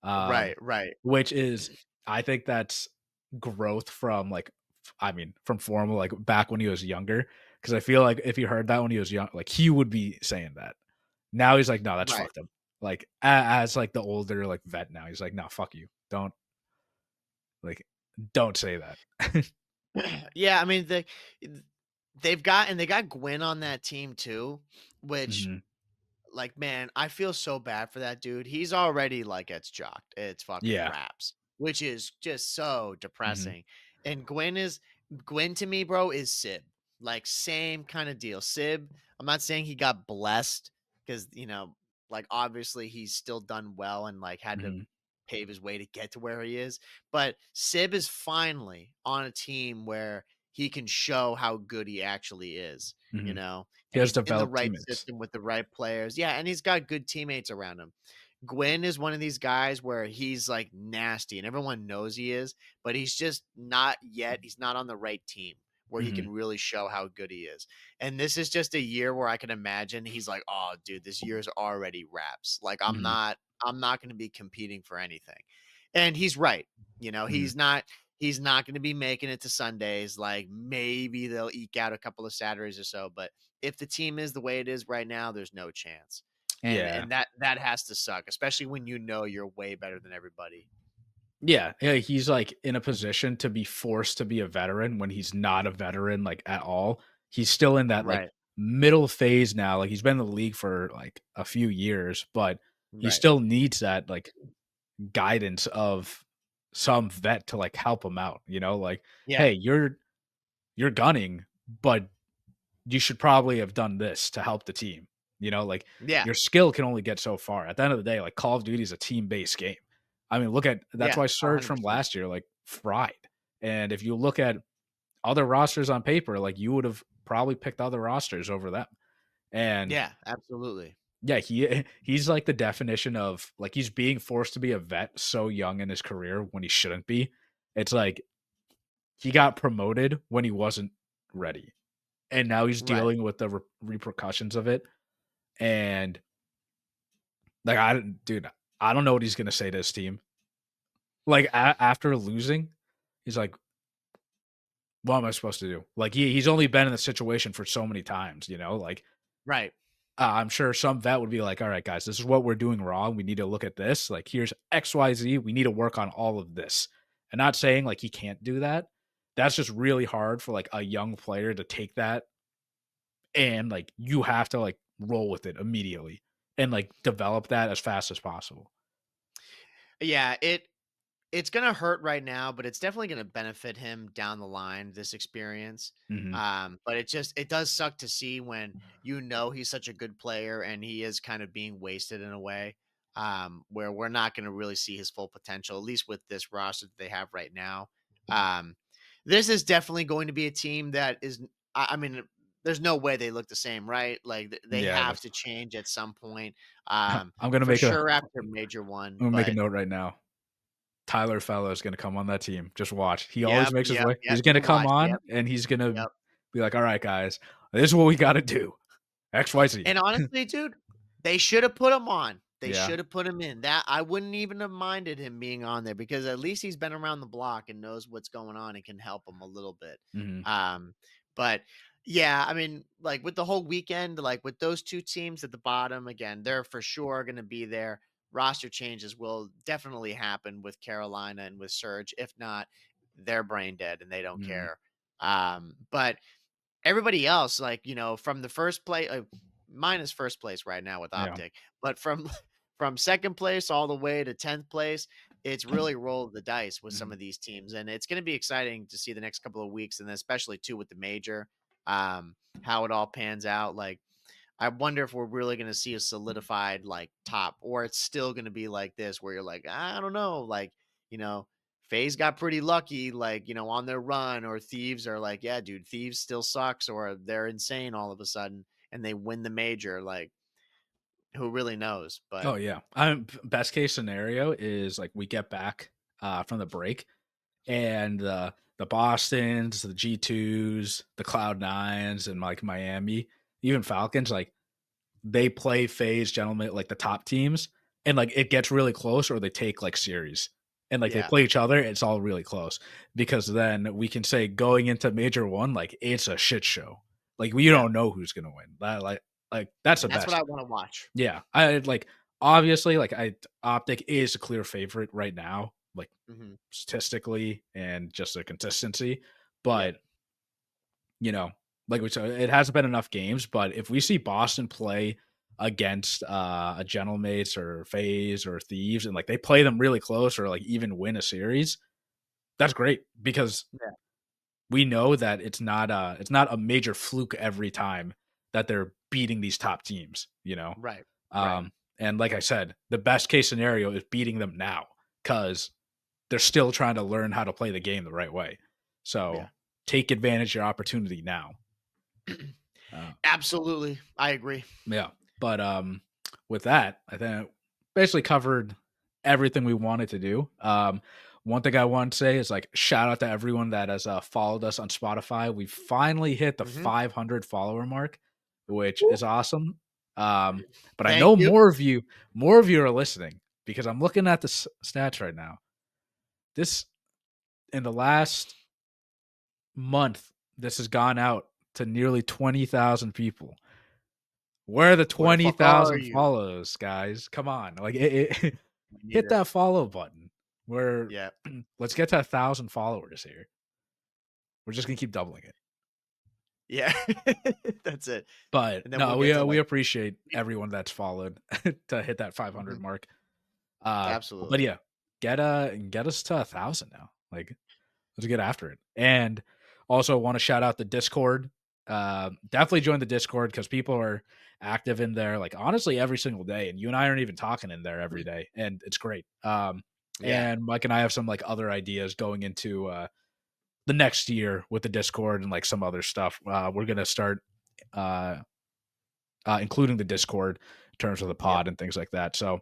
Um, Right, right. which is, I think that's growth from like, I mean, from Formal like back when he was younger. Because I feel like if he heard that when he was young, like he would be saying that. Now he's like, "No, that's Right. fucked up." Like as like the older like vet now, he's like, "No, fuck you. Like don't say that." Yeah, I mean they got Gwen on that team too, which Mhm. like man, I feel so bad for that dude. He's already like it's jocked. It's fucking Yeah. raps, which is just so Mhm. depressing. And Gwen to me, bro, is Sib. Like same kind of deal. Sib, I'm not saying he got blessed because like obviously he's still done well and like had to Mhm. pave his way to get to where he is. But Sib is finally on a team where he can show how good he actually is, you Mhm. know, He and has he's in the developed right teammates. system with the right players. Yeah, and he's got good teammates around him. Gwyn is one of these guys where he's like nasty and everyone knows he is, but he's just not yet. He's not on the right team where he Mhm. can really show how good he is. And this is just a year where I can imagine he's like, "Oh, dude, this year's already wraps. Like Mhm. I'm not going to be competing for anything." And he's right. You know, Mhm. he's not going to be making it to Sundays. Like maybe they'll eke out a couple of Saturdays or so, but if the team is the way it is right now, there's no chance. Yeah. And that has to suck, especially when you know you're way better than everybody. Yeah, yeah, he's, like, in a position to be forced to be a veteran when he's not a veteran, like, at all. He's still in that, like, Right. middle phase now, like, he's been in the league for, like, a few years, but he Right. still needs that, like, guidance of some vet to, like, help him out, you know? Like, Yeah. "Hey, you're gunning, but you should probably have done this to help the team." You know, like Yeah. your skill can only get so far. At the end of the day, like Call of Duty is a team-based game. I mean, look at that's Yeah. why Surge from 100%. last year like fried. And if you look at other rosters on paper, like you would have probably picked other rosters over them. And Yeah, absolutely. yeah, he's like the definition of like he's being forced to be a vet so young in his career when he shouldn't be. It's like he got promoted when he wasn't ready. And now he's Right. dealing with the repercussions of it. And like dude, I don't know what he's gonna say to his team. Like after losing, he's like, "What am I supposed to do?" Like he's only been in the situation for so many times, you know. Like Right. I'm sure some vet would be like, "All right, guys, this is what we're doing wrong. We need to look at this. Like here's X, Y, Z. We need to work on all of this." And not saying like he can't do that. That's just really hard for like a young player to take that and like you have to like roll with it immediately and like develop that as fast as possible. Yeah, it's gonna hurt right now, but it's definitely gonna benefit him down the line, this experience. Mhm. But it does suck to see when you know he's such a good player and he is kind of being wasted in a way. Where we're not gonna really see his full potential, at least with this roster that they have right now. Um, this is definitely going to be a team that is I mean, there's no way they look the same, right? Like they Yeah, have to change at some point. I'm gonna For make a sure after major one, I'm gonna make a but note right now. Tyler Fellow is gonna come on that team. Just watch. He always yep, makes his yep, way. yep. He's You gonna can come watch. on Yep, and he's gonna yep. be like, "All right, guys, this is what we got to do. X, Y, Z." And honestly, dude, they should have put him on. They Yeah. should have put him in. That I wouldn't even have minded him being on there because at least he's been around the block and knows what's going on and can help him a little bit. Mhm. But yeah, I mean, like with the whole weekend, like with those two teams at the bottom, again, they're for sure going to be there. Roster changes will definitely happen with Carolina and with Surge. If not, they're brain dead and they don't Mhm. care. But everybody else, like, you know, from the first place, mine is first place right now with Yeah. Optic, but from from second place all the way to 10th place, it's really rolled the dice with some Mhm. of these teams, and it's going to be exciting to see the next couple of weeks, and then especially too with the major, how it all pans out. Like I wonder if we're really going to see a solidified like top, or it's still going to be like this where you're like, I don't know, like, you know, FaZe got pretty lucky, like, you know, on their run, or Thieves are like, yeah, dude, Thieves still sucks, or they're insane all of a sudden and they win the major. Like, who really knows? But Oh, yeah. Best case scenario is, like, we get back, from the break, and, the Bostons, the G2s, the Cloud9s, and, like, Miami, even Falcons, like, they play FaZe, Gentlemen, like, the top teams, and, like, it gets really close or they take, like, series. And, like, they yeah, play each other, it's all really close. Because then we can say going into Major 1, like, it's a shit show. Like, we yeah. don't know who's gonna win. That's the And that's what best. I want to watch. Yeah. I like, obviously, like, Optic is a clear favorite right now, like, Hmm. statistically and just the consistency, Yep. but you know, like we said, it hasn't been enough games, but if we see Boston play against a Gentlemates or FaZe or Thieves and like they play them really close or like even win a series, that's great because Yeah. we know that it's not a major fluke every time that they're beating these top teams, you know. Right. Right. Um and like I said, the best case scenario is beating them now because they're still trying to learn how to play the game the right way. So take advantage of your opportunity now. Absolutely. I agree. Yeah. But with that, I think basically covered everything we wanted to do. One thing I want to say is like shout out to everyone that has followed us on Spotify. We finally hit the 500 follower mark, which is awesome. But I know more of you are listening because I'm looking at the stats right now. This in the last month, this has gone out to nearly 20,000 people. Where are the 20,000 follows, guys? Come on. Like hit that follow button. Let's get to 1,000 followers here. We're just going to keep doubling it. Yeah. That's it. But no, we appreciate everyone that's followed to hit that 500 mark. Absolutely. But yeah, get us to 1,000 now. Like let's get after it. And also want to shout out the Discord. Definitely join the Discord because people are active in there like honestly every single day, and you and I aren't even talking in there every day, and it's great. And Mike and I have some like other ideas going into the next year with the Discord and like some other stuff. We're gonna start including the Discord in terms of the pod and things like that. So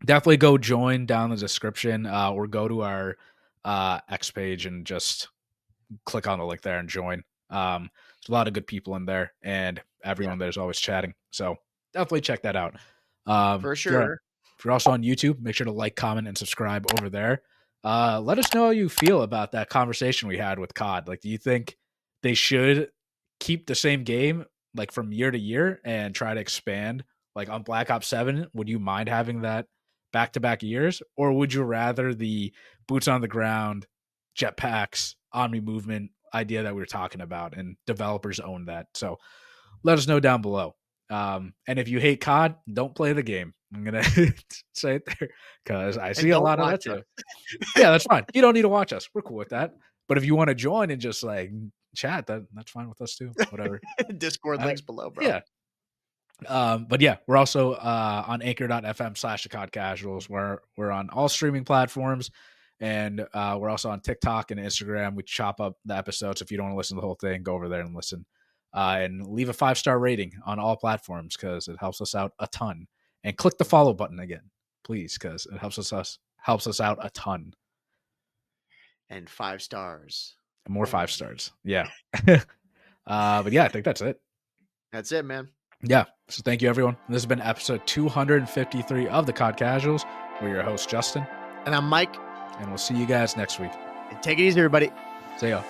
definitely go join down in the description or go to our X page and just click on the link there and join. There's a lot of good people in there, and everyone there's always chatting. So definitely check that out. For sure. If you're also on YouTube, make sure to like, comment, and subscribe over there. Let us know how you feel about that conversation we had with COD. Like, do you think they should keep the same game like from year to year and try to expand? Like on Black Ops 7, would you mind having that back-to-back years, or would you rather the boots on the ground, jetpacks, omni movement idea that we were talking about, and developers own that? So let us know down below. And if you hate COD, don't play the game. I'm gonna say it there because I see a lot of that too. Yeah, that's fine. You don't need to watch us. We're cool with that. But if you want to join and just like chat, that's fine with us too. Whatever. Discord links below, bro. Yeah. But yeah, we're also on anchor.fm/COD Casuals. We're on all streaming platforms, and we're also on TikTok and Instagram. We chop up the episodes. If you don't want to listen to the whole thing, go over there and listen. And leave a 5-star rating on all platforms because it helps us out a ton. And click the follow button again, please, because it helps us out a ton. And 5 stars. And more 5 stars. Yeah. But yeah, I think that's it. That's it, man. Yeah. So thank you, everyone. This has been episode 253 of the COD Casuals. We're your host, Justin. And I'm Mike. And we'll see you guys next week. Take it easy, everybody. See ya.